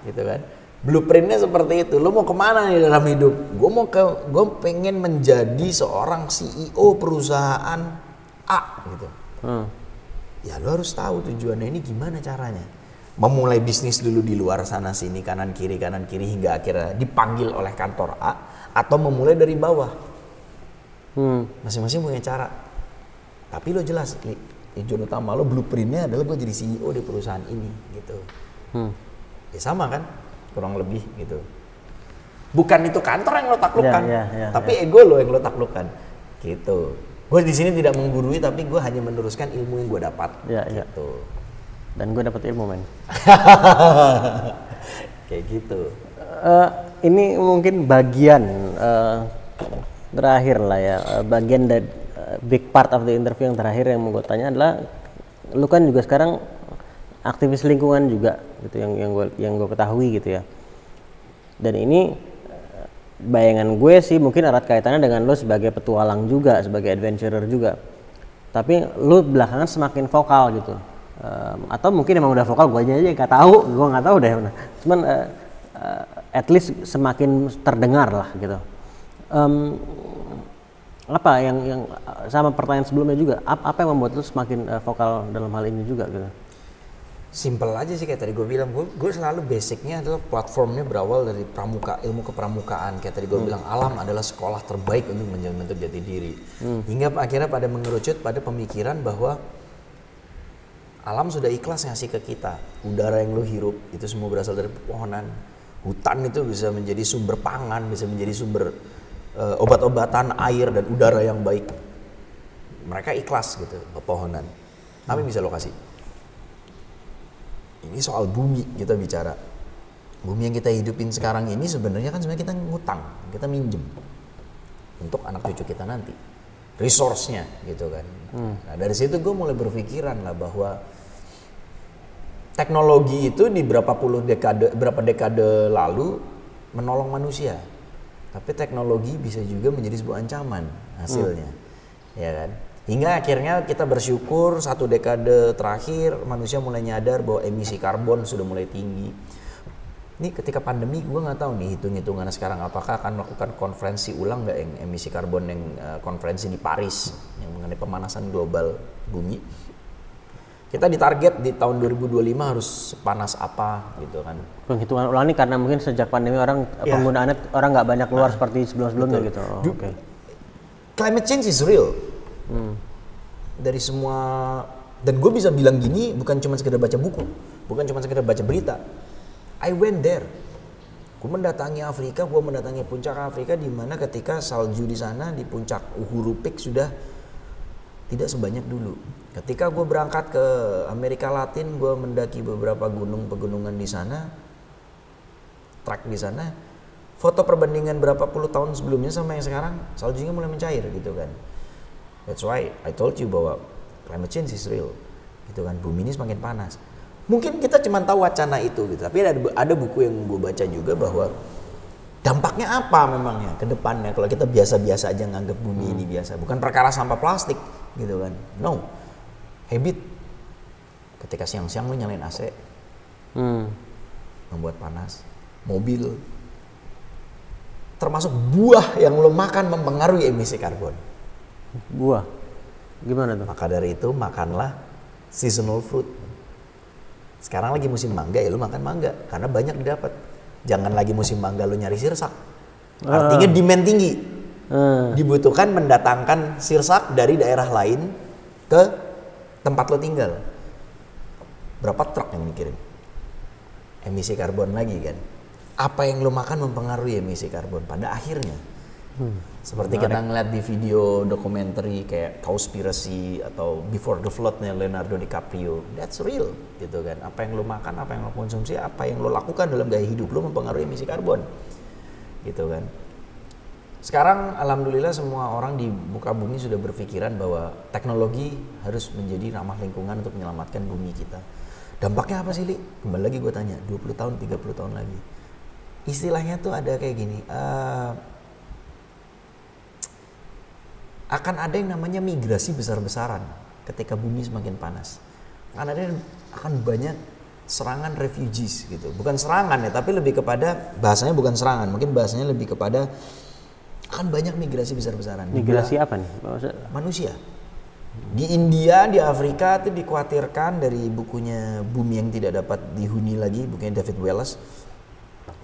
gitu kan. Blueprintnya seperti itu. Lu mau kemana nih dalam hidup? Gue pengen menjadi seorang CEO perusahaan A, gitu. Ya lo harus tahu tujuannya ini gimana caranya. memulai bisnis dulu di luar sana sini kanan kiri hingga akhirnya dipanggil oleh kantor A, atau memulai dari bawah. Masing-masing punya cara. Tapi lo jelas, tujuan utama lo, blueprintnya adalah gue jadi CEO di perusahaan ini gitu. Ya sama kan, kurang lebih gitu. Bukan itu kantor yang lo taklukkan, tapi ego lo yang lo taklukkan gitu. Gue di sini tidak menggurui, tapi gue hanya meneruskan ilmu yang gue dapat gitu. Dan gue dapat ilmu, men. Kayak gitu. Ini mungkin bagian terakhir lah ya, bagian dari big part of the interview yang terakhir yang mau gue tanya adalah, lu kan juga sekarang aktivis lingkungan juga gitu, yang gue ketahui gitu ya. Dan ini bayangan gue sih mungkin erat kaitannya dengan lu sebagai petualang juga, sebagai adventurer juga. Tapi lu belakangan semakin vokal gitu. Atau mungkin emang udah vokal, gue aja nggak tahu, gue nggak tahu deh. Cuman at least semakin terdengar lah gitu. Apa yang sama pertanyaan sebelumnya juga, apa yang membuat lu semakin vokal dalam hal ini juga gitu? Simple aja sih, kayak tadi gue bilang, gue selalu basicnya adalah platformnya berawal dari ilmu kepramukaan. Kayak tadi gue bilang, alam adalah sekolah terbaik untuk membentuk jati diri. Hingga akhirnya pada mengerucut pada pemikiran bahwa alam sudah ikhlas ngasih ke kita. Udara yang lo hirup itu semua berasal dari pepohonan. Hutan itu bisa menjadi sumber pangan, bisa menjadi sumber obat-obatan, air dan udara yang baik. Mereka ikhlas gitu, pepohonan. Apa yang bisa lo kasih? Ini soal bumi kita bicara. Bumi yang kita hidupin sekarang ini sebenarnya kan sebenarnya kita ngutang, kita minjem untuk anak cucu kita nanti. Resource-nya gitu kan. Nah dari situ gue mulai berpikiran lah bahwa teknologi itu di berapa dekade lalu menolong manusia. Tapi teknologi bisa juga menjadi sebuah ancaman hasilnya. Ya kan? Hingga akhirnya kita bersyukur 1 dekade terakhir manusia mulai nyadar bahwa emisi karbon sudah mulai tinggi. Ini ketika pandemi gue nggak tahu nih hitung-hitungannya sekarang apakah akan melakukan konferensi ulang nggak yang emisi karbon yang konferensi di Paris yang mengenai pemanasan global bumi. Kita ditarget di tahun 2025 harus sepanas apa gitu kan. Penghitungan ulang ini karena mungkin sejak pandemi orang penggunaannya orang nggak banyak keluar seperti sebelum-sebelumnya gitu. Okay. Climate change is real. Dari semua, dan gue bisa bilang gini bukan cuma sekedar baca buku, bukan cuma sekedar baca berita. I went there. Gue mendatangi Afrika, gue mendatangi puncak Afrika di mana ketika salju di sana di puncak Uhuru Peak sudah tidak sebanyak dulu. Ketika gue berangkat ke Amerika Latin, gue mendaki beberapa pegunungan di sana, trek di sana. Foto perbandingan berapa puluh tahun sebelumnya sama yang sekarang, saljunya mulai mencair gitu kan. That's why I told you bahwa climate change is real, gitu kan. Bumi ini semakin panas. Mungkin kita cuma tahu wacana itu, gitu. Tapi ada buku yang gue baca juga bahwa dampaknya apa memangnya ke depannya kalau kita biasa-biasa aja nganggap bumi ini biasa. Bukan perkara sampah plastik, gitu kan. No, habit. Ketika siang-siang lu nyalain AC, membuat panas. Mobil, termasuk buah yang lo makan mempengaruhi emisi karbon. Buah, gimana tuh? Maka dari itu makanlah seasonal fruit. Sekarang lagi musim mangga ya lu makan mangga karena banyak didapat. Jangan lagi musim mangga lu nyari sirsak. Artinya demand tinggi. Dibutuhkan mendatangkan sirsak dari daerah lain ke tempat lo tinggal. Berapa truk yang dikirim? Emisi karbon lagi kan. Apa yang lo makan mempengaruhi emisi karbon pada akhirnya. Seperti kita ngeliat di video dokumenter kayak Cowspiracy atau Before the Flood-nya Leonardo DiCaprio, that's real gitu kan. Apa yang lo makan, apa yang lo konsumsi, apa yang lo lakukan dalam gaya hidup lo mempengaruhi emisi karbon gitu kan. Sekarang alhamdulillah semua orang di muka bumi sudah berpikiran bahwa teknologi harus menjadi ramah lingkungan untuk menyelamatkan bumi kita. Dampaknya apa sih, Li? Kembali lagi gue tanya, 20 tahun, 30 tahun lagi. Istilahnya tuh ada kayak gini, akan ada yang namanya migrasi besar-besaran ketika bumi semakin panas. Akan banyak serangan refugees gitu. Bukan serangan ya, tapi lebih kepada bahasanya bukan serangan, mungkin bahasanya lebih kepada akan banyak migrasi besar-besaran. Migrasi apa nih? Manusia. Di India, di Afrika itu dikhawatirkan dari bukunya Bumi yang Tidak Dapat Dihuni Lagi, bukunya David Wallace,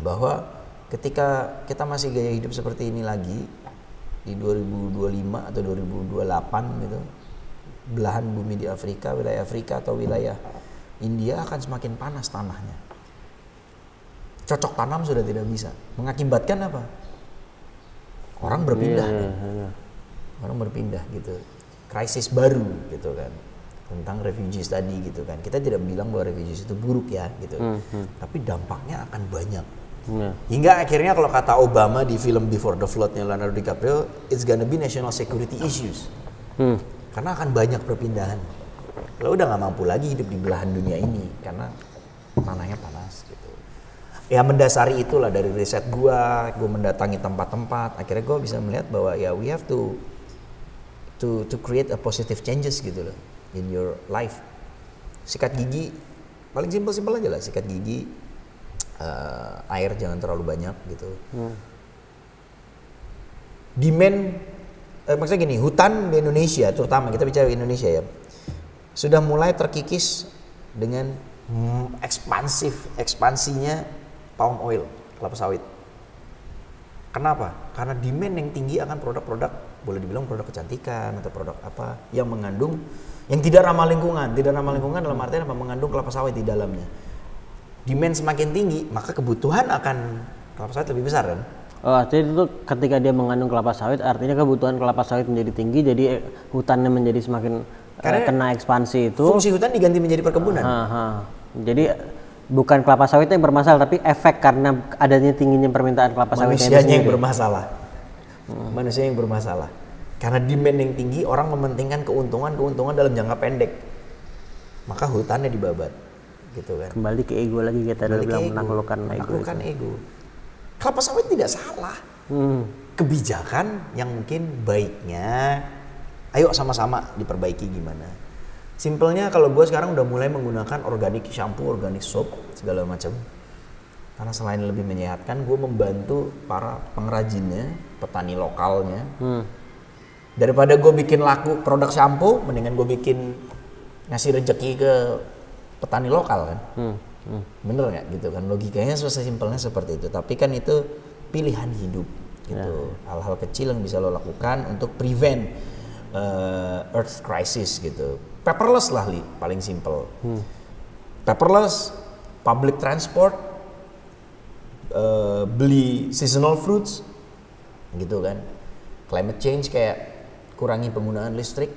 bahwa ketika kita masih gaya hidup seperti ini lagi di 2025 atau 2028 gitu, belahan bumi di Afrika, wilayah Afrika atau wilayah India akan semakin panas tanahnya. Cocok tanam sudah tidak bisa. Mengakibatkan apa? Orang berpindah. Orang berpindah gitu. Krisis baru gitu kan. Tentang refugees tadi gitu kan. Kita tidak bilang bahwa refugees itu buruk ya gitu. Tapi dampaknya akan banyak. Hingga akhirnya kalau kata Obama di film Before the Flood-nya Leonardo DiCaprio, it's gonna be national security issues. Karena akan banyak perpindahan. Lo udah nggak mampu lagi hidup di belahan dunia ini karena tanahnya panas gitu. Ya mendasari itulah dari riset gue mendatangi tempat-tempat, akhirnya gue bisa melihat bahwa ya we have to create a positive changes gitu loh in your life. Sikat gigi, paling simpel aja lah, sikat gigi, air jangan terlalu banyak gitu. Demand, maksudnya gini, hutan di Indonesia, terutama kita bicara Indonesia ya, sudah mulai terkikis dengan ekspansinya palm oil, kelapa sawit. Kenapa? Karena demand yang tinggi akan produk-produk, boleh dibilang produk kecantikan atau produk apa yang mengandung, yang tidak ramah lingkungan. Tidak ramah lingkungan dalam artian apa? Mengandung kelapa sawit di dalamnya. Demand semakin tinggi, maka kebutuhan akan kelapa sawit lebih besar kan? Oh, artinya itu ketika dia mengandung kelapa sawit, artinya kebutuhan kelapa sawit menjadi tinggi, jadi hutannya menjadi semakin kena ekspansi itu. Fungsi hutan diganti menjadi perkebunan. Jadi bukan kelapa sawit yang bermasalah, tapi efek karena adanya tingginya permintaan kelapa sawit. Manusianya yang bermasalah. Manusia yang bermasalah. Karena demand yang tinggi, orang mementingkan keuntungan dalam jangka pendek. Maka hutannya dibabat. Gitu kan. Kembali ke ego lagi, kita udah bilang menaklukkan ego. Kelapa sawit tidak salah. Kebijakan yang mungkin baiknya, ayo sama-sama diperbaiki gimana. Simpelnya kalau gue sekarang udah mulai menggunakan organic shampoo, organic soap, segala macam. Karena selain lebih menyehatkan, gue membantu para pengrajinnya, petani lokalnya. Daripada gue bikin laku produk shampoo, mendingan gue bikin ngasih rezeki ke petani lokal kan. Bener nggak gitu kan? Logikanya sesimpelnya seperti itu. Tapi kan itu pilihan hidup gitu. Hal-hal kecil yang bisa lo lakukan untuk prevent earth crisis gitu. Paperless lah paling simple. Paperless, public transport, beli seasonal fruits gitu kan. Climate change kayak kurangi penggunaan listrik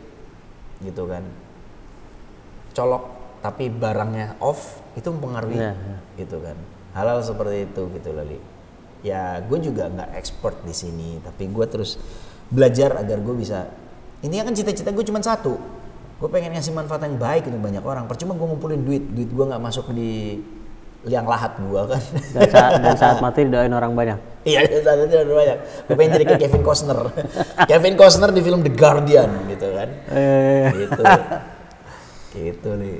gitu kan. Colok tapi barangnya off, itu mempengaruhi gitu kan. Hal-hal seperti itu gitu Lali. Ya gue juga nggak expert di sini, tapi gue terus belajar agar gue bisa. Intinya kan cita-cita gue cuma satu. Gue pengen ngasih manfaat yang baik untuk banyak orang. Percuma gue ngumpulin duit gue nggak masuk di liang lahat gue kan. Dan saat mati didoain orang banyak. Iya, saat mati didoain orang banyak. Gue pengen jadi kayak Kevin Costner. Kevin Costner di film The Guardian gitu kan. Gitu. Gitu nih.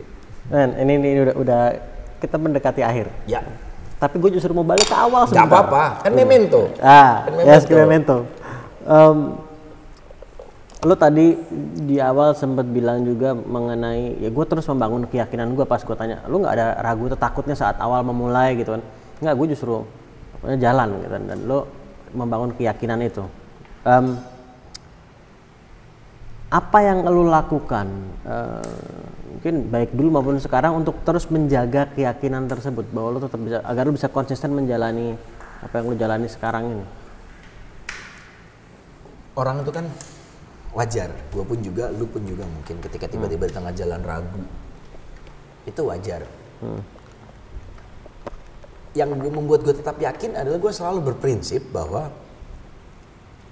Men, ini udah kita mendekati akhir. Ya. Tapi gue justru mau balik ke awal sebentar. Gak apa-apa, kan memento. Memento. Lo tadi di awal sempat bilang juga mengenai, ya gue terus membangun keyakinan gue pas gue tanya, lo nggak ada ragu atau takutnya saat awal memulai gitu kan? Nggak, gue justru jalan gitu kan, dan lo membangun keyakinan itu. Apa yang lo lakukan, mungkin baik dulu maupun sekarang untuk terus menjaga keyakinan tersebut bahwa lo tetap bisa, agar lo bisa konsisten menjalani apa yang lo jalani sekarang ini? Orang itu kan wajar, gue pun juga, lu pun juga mungkin ketika tiba-tiba di tengah jalan ragu, itu wajar. Yang membuat gue tetap yakin adalah gue selalu berprinsip bahwa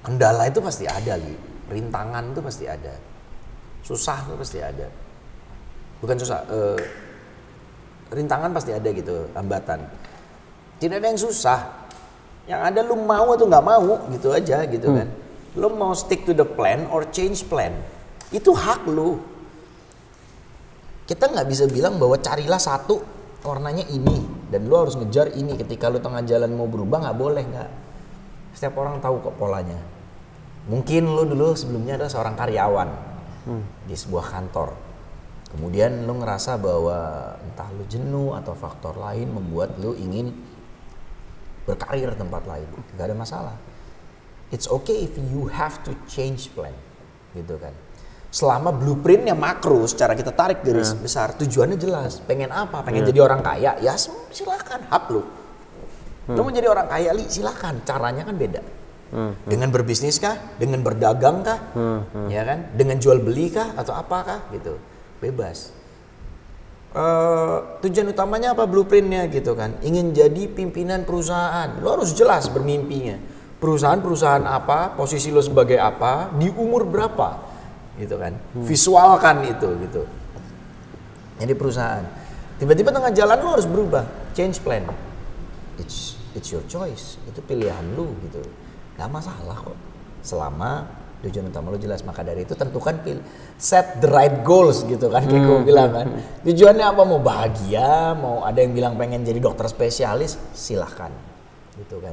kendala itu pasti ada, rintangan itu pasti ada, susah itu pasti ada. Bukan susah, rintangan pasti ada gitu, hambatan. Tidak ada yang susah, yang ada lu mau atau nggak mau gitu aja gitu kan. Lo mau stick to the plan or change plan, itu hak lo. Kita nggak bisa bilang bahwa carilah satu warnanya ini dan lo harus ngejar ini. Ketika lo tengah jalan mau berubah nggak boleh, nggak. Setiap orang tahu kok polanya. Mungkin lo dulu sebelumnya adalah seorang karyawan, di sebuah kantor. Kemudian lu ngerasa bahwa entah lu jenuh atau faktor lain membuat lu ingin berkarir tempat lain. Gak ada masalah. It's okay if you have to change plan, gitu kan. Selama blueprintnya makro, secara kita tarik garis besar, tujuannya jelas. Pengen apa? Pengen jadi orang kaya? Ya silakan, hak lu. Lu mau jadi orang kaya, silakan. Caranya kan beda. Dengan berbisnis kah? Dengan berdagang kah? Ya kan? Dengan jual beli kah? Atau apakah? Gitu. Bebas. Tujuan utamanya apa? Blueprintnya gitu kan. Ingin jadi pimpinan perusahaan. Lu harus jelas bermimpinya. Perusahaan apa? Posisi lu sebagai apa? Di umur berapa? Gitu kan. Visualkan itu gitu. Jadi perusahaan. Tiba-tiba tengah jalan lu harus berubah. Change plan. It's your choice. Itu pilihan lu gitu. Gak masalah kok. Selama tujuan utama lu jelas. Maka dari itu tentukan set the right goals gitu kan. Kayak gue bilang kan. Tujuannya apa? Mau bahagia, mau ada yang bilang pengen jadi dokter spesialis, silahkan. Gitu kan.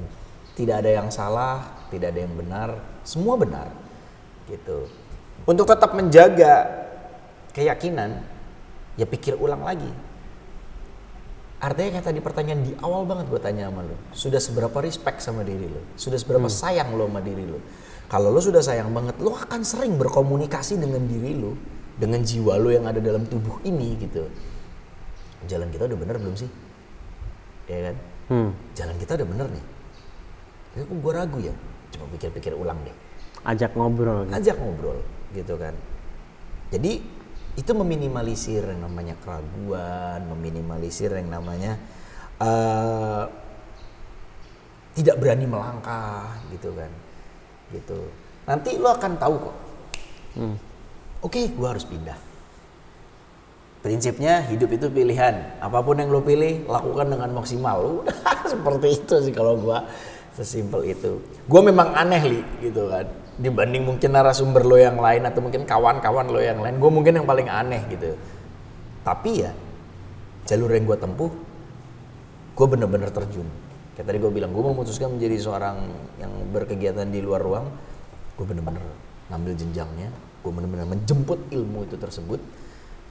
Tidak ada yang salah, tidak ada yang benar. Semua benar. Gitu. Untuk tetap menjaga keyakinan, ya pikir ulang lagi. Artinya kayak tadi pertanyaan di awal banget gue tanya sama lu. Sudah seberapa respect sama diri lu? Sudah seberapa sayang lu sama diri lu? Kalau lu sudah sayang banget, lu akan sering berkomunikasi dengan diri lu. Dengan jiwa lu yang ada dalam tubuh ini gitu. Jalan kita udah bener belum sih? Ya kan? Jalan kita udah bener nih. Tapi kok gue ragu ya? Coba pikir-pikir ulang deh. Ajak ngobrol. Gitu. Ajak ngobrol gitu kan. Jadi itu meminimalisir yang namanya keraguan, meminimalisir yang namanya tidak berani melangkah gitu kan. Gitu. Nanti lo akan tahu kok. Oke, gue harus pindah. Prinsipnya hidup itu pilihan. Apapun yang lo pilih, lakukan dengan maksimal. Udah seperti itu sih kalau gue. Sesimpel itu. Gue memang aneh Li gitu kan. Dibanding mungkin narasumber lo yang lain atau mungkin kawan-kawan lo yang lain, gue mungkin yang paling aneh gitu. Tapi ya jalur yang gue tempuh, gue bener-bener terjun. Kayak tadi gue bilang, gue memutuskan menjadi seorang yang berkegiatan di luar ruang. Gue bener-bener ngambil jenjangnya, gue bener-bener menjemput ilmu itu tersebut,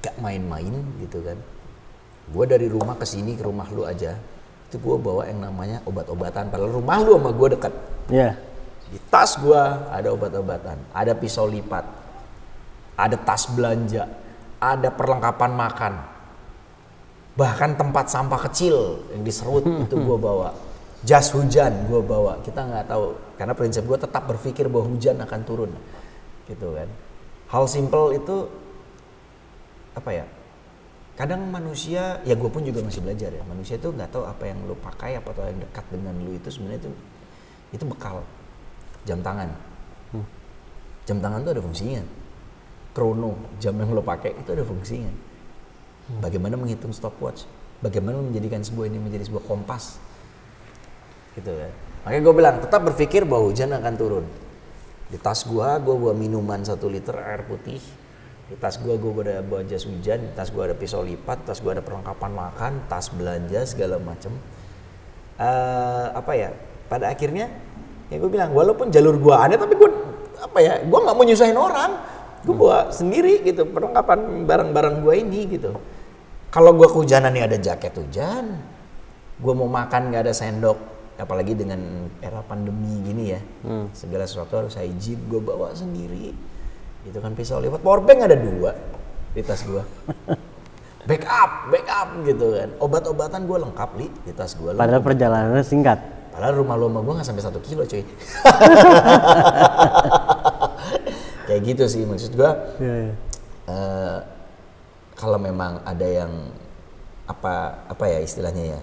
gak main-main gitu kan. Gue dari rumah ke sini ke rumah lu aja, itu gue bawa yang namanya obat-obatan. Padahal rumah lu sama gue dekat. Iya. Yeah. Di tas gue ada obat-obatan, ada pisau lipat, ada tas belanja, ada perlengkapan makan, bahkan tempat sampah kecil yang diserut itu gue bawa, jas hujan gue bawa. Kita nggak tahu karena prinsip gue tetap berpikir bahwa hujan akan turun, gitu kan. Hal simple itu apa ya? Kadang manusia, ya gue pun juga masih belajar ya. Manusia itu nggak tahu apa yang lo pakai, apa yang dekat dengan lo itu sebenarnya itu bekal. Jam tangan. Jam tangan itu ada fungsinya. Krono, jam yang lo pakai itu ada fungsinya. Bagaimana menghitung stopwatch? Bagaimana menjadikan sebuah ini menjadi sebuah kompas? Gitu ya. Makanya gue bilang, tetap berpikir bahwa hujan akan turun. Di tas gue bawa minuman 1 liter air putih. Di tas gue bawa jas hujan. Di tas gue ada pisau lipat. Di tas gue ada perlengkapan makan, tas belanja segala macam. Apa ya? Pada akhirnya ya gue bilang, walaupun jalur gue aneh, tapi gue nggak mau nyusahin orang. Gue bawa sendiri gitu perlengkapan barang-barang gue ini gitu. Kalau gue kehujanan nih ada jaket hujan, gue mau makan nggak ada sendok, apalagi dengan era pandemi gini ya, segala sesuatu harus hygiene, gue bawa sendiri. Gitu kan, pisau lipat, powerbank ada 2 di tas gue. backup gitu kan. Obat-obatan gue lengkap di tas gue. Padahal perjalanannya singkat. Padahal rumah lo sama gue gak sampai 1 kilo cuy. Kayak gitu sih maksud gue. Kalau memang ada yang apa ya istilahnya ya,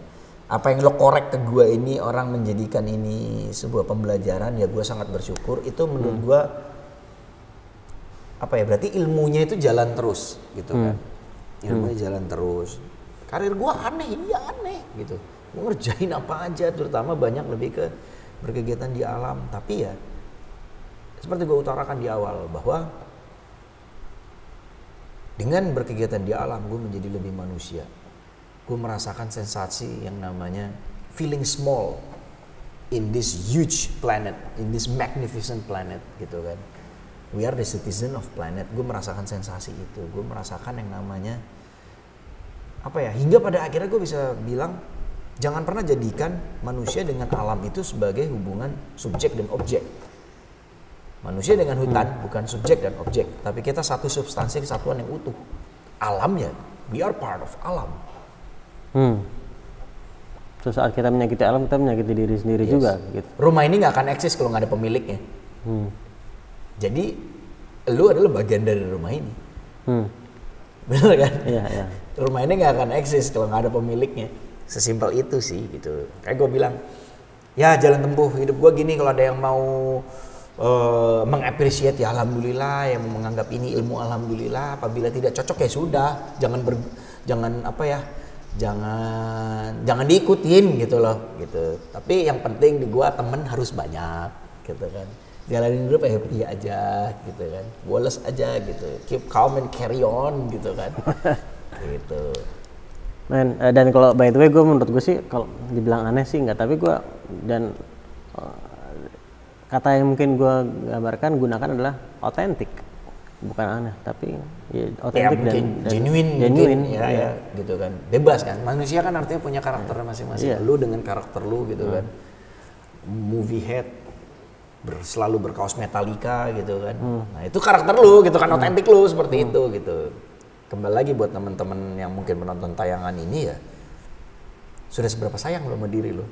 apa yang lo korek ke gue ini orang menjadikan ini sebuah pembelajaran, ya gue sangat bersyukur. Itu menurut gue apa ya, berarti ilmunya itu jalan terus gitu kan. Ilmunya jalan terus. Karir gue aneh gitu. Gue ngerjain apa aja, terutama banyak lebih ke berkegiatan di alam. Tapi ya seperti gue utarakan di awal, bahwa dengan berkegiatan di alam gue menjadi lebih manusia. Gue merasakan sensasi yang namanya feeling small in this huge planet, in this magnificent planet gitu kan. we are the citizen of planet. Gue merasakan sensasi itu, gue merasakan yang namanya apa ya, hingga pada akhirnya gue bisa bilang jangan pernah jadikan manusia dengan alam itu sebagai hubungan subjek dan objek. Manusia dengan hutan bukan subjek dan objek, tapi kita satu substansi kesatuan yang utuh. Alamnya, we are part of alam. So, saat kita menyakiti alam, kita menyakiti diri sendiri juga. Gitu. Rumah ini nggak akan eksis kalau nggak ada pemiliknya. Jadi, lu adalah bagian dari rumah ini. Benar kan? Iya, iya. Rumah ini nggak akan eksis kalau nggak ada pemiliknya. Sesimpel itu sih gitu. Kayak gue bilang, ya jalan tempuh hidup gue gini, kalau ada yang mau mengapresiasi ya alhamdulillah, yang menganggap ini ilmu alhamdulillah, apabila tidak cocok ya sudah, jangan diikutin gitu loh gitu. Tapi yang penting di gua temen harus banyak gitu kan, jalanin hidup happy aja gitu kan, woles aja gitu, keep calm and carry on gitu kan. Gitu. Men, dan kalau by the way menurut gue sih kalau dibilang aneh sih enggak, tapi gue dan kata yang mungkin gue gambarkan gunakan adalah otentik, bukan aneh tapi ya, otentik ya, dan genuine ya gitu kan, bebas kan, manusia kan artinya punya karakter masing-masing. Lu dengan karakter lu gitu kan, movie head selalu berkaos Metallica gitu kan, nah itu karakter lu gitu kan, otentik lu seperti itu gitu. Kembali lagi buat teman-teman yang mungkin menonton tayangan ini ya, sudah seberapa sayang lu sama diri lu,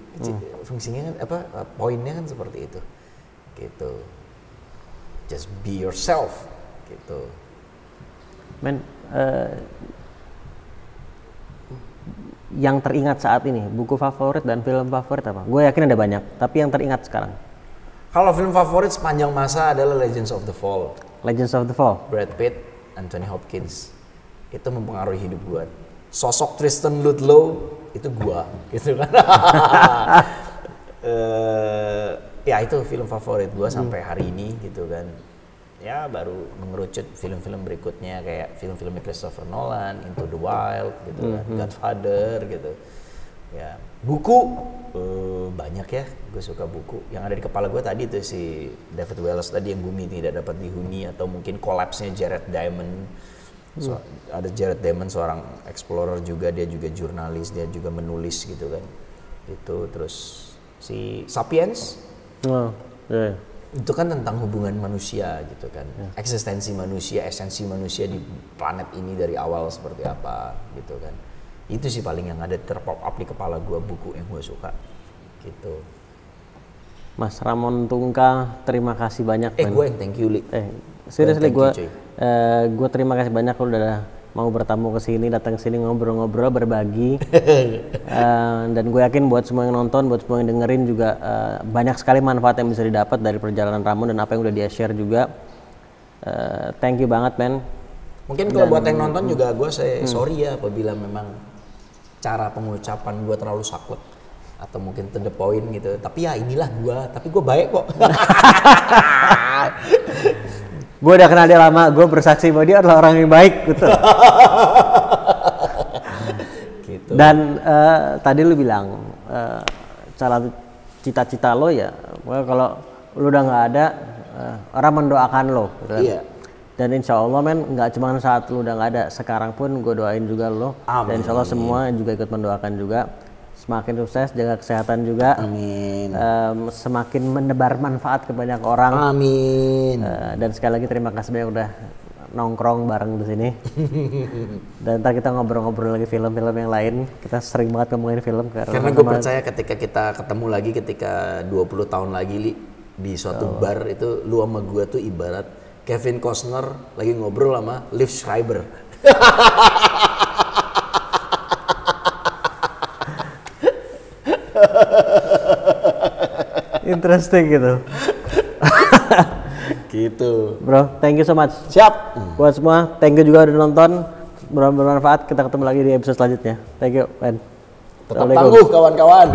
fungsinya kan apa, poinnya kan seperti itu gitu. Just be yourself gitu. Men, yang teringat saat ini, buku favorit dan film favorit apa? Gue yakin ada banyak, tapi yang teringat sekarang. Kalau film favorit sepanjang masa adalah Legends of the Fall. Legends of the Fall. Brad Pitt, Anthony Hopkins. Itu mempengaruhi hidup gue. Sosok Tristan Ludlow itu gue, gitu kan. Ya itu film favorit gue sampai hari ini gitu kan. Ya baru mengerucut film-film berikutnya kayak film-filmnya Christopher Nolan, Into the Wild gitu kan, Godfather gitu. Ya buku banyak ya, gue suka buku. Yang ada di kepala gue tadi tuh si David Wallace tadi, yang Bumi Tidak Dapat Dihuni, atau mungkin Collapse-nya Jared Diamond. Ada Jared Diamond, seorang explorer juga, dia juga jurnalis, dia juga menulis gitu kan. Itu terus si Sapiens. Itu kan tentang hubungan manusia gitu kan, eksistensi manusia, esensi manusia di planet ini dari awal seperti apa gitu kan. Itu sih paling yang ada terpop up di kepala gue, buku yang gue suka gitu. Mas Ramon Tungka, terima kasih banyak. Gue yang thank you, Li. Seriously gue terima kasih banyak lu udah mau bertamu ke sini, datang ke sini ngobrol-ngobrol, berbagi. Dan gue yakin buat semua yang nonton, buat semua yang dengerin juga banyak sekali manfaat yang bisa didapat dari perjalanan Ramon dan apa yang udah dia share juga. Thank you banget, men. Mungkin kalau buat yang nonton juga gue sorry ya apabila memang cara pengucapan gue terlalu saklek atau mungkin to the point gitu. Tapi ya inilah gue, tapi gue baik kok. Gue udah kenal dia lama, gue bersaksi bahwa dia adalah orang yang baik gitu. Gitu. Dan tadi lu bilang cara cita-cita lo ya, kalau lu udah nggak ada, orang mendoakan lo. Gitu kan? Iya. Dan insya Allah men, nggak cuma saat lu udah nggak ada, sekarang pun gue doain juga lo. Amin. Dan insya Allah semua juga ikut mendoakan juga. Semakin sukses, jaga kesehatan juga. Amin. Semakin menebar manfaat ke banyak orang. Amin. Dan sekali lagi terima kasih banyak udah nongkrong bareng di sini. Dan ntar kita ngobrol-ngobrol lagi film-film yang lain. Kita sering banget ngomongin film karena gue percaya ketika kita ketemu lagi ketika 20 tahun lagi, Li, di suatu bar itu, lu sama gue tuh ibarat Kevin Costner lagi ngobrol sama Liv Schreiber. Interesting gitu. Gitu. Bro, thank you so much. Siap. Buat semua, thank you juga udah nonton. Bermanfaat. Kita ketemu lagi di episode selanjutnya. Thank you, man. Tetap tangguh kawan-kawan.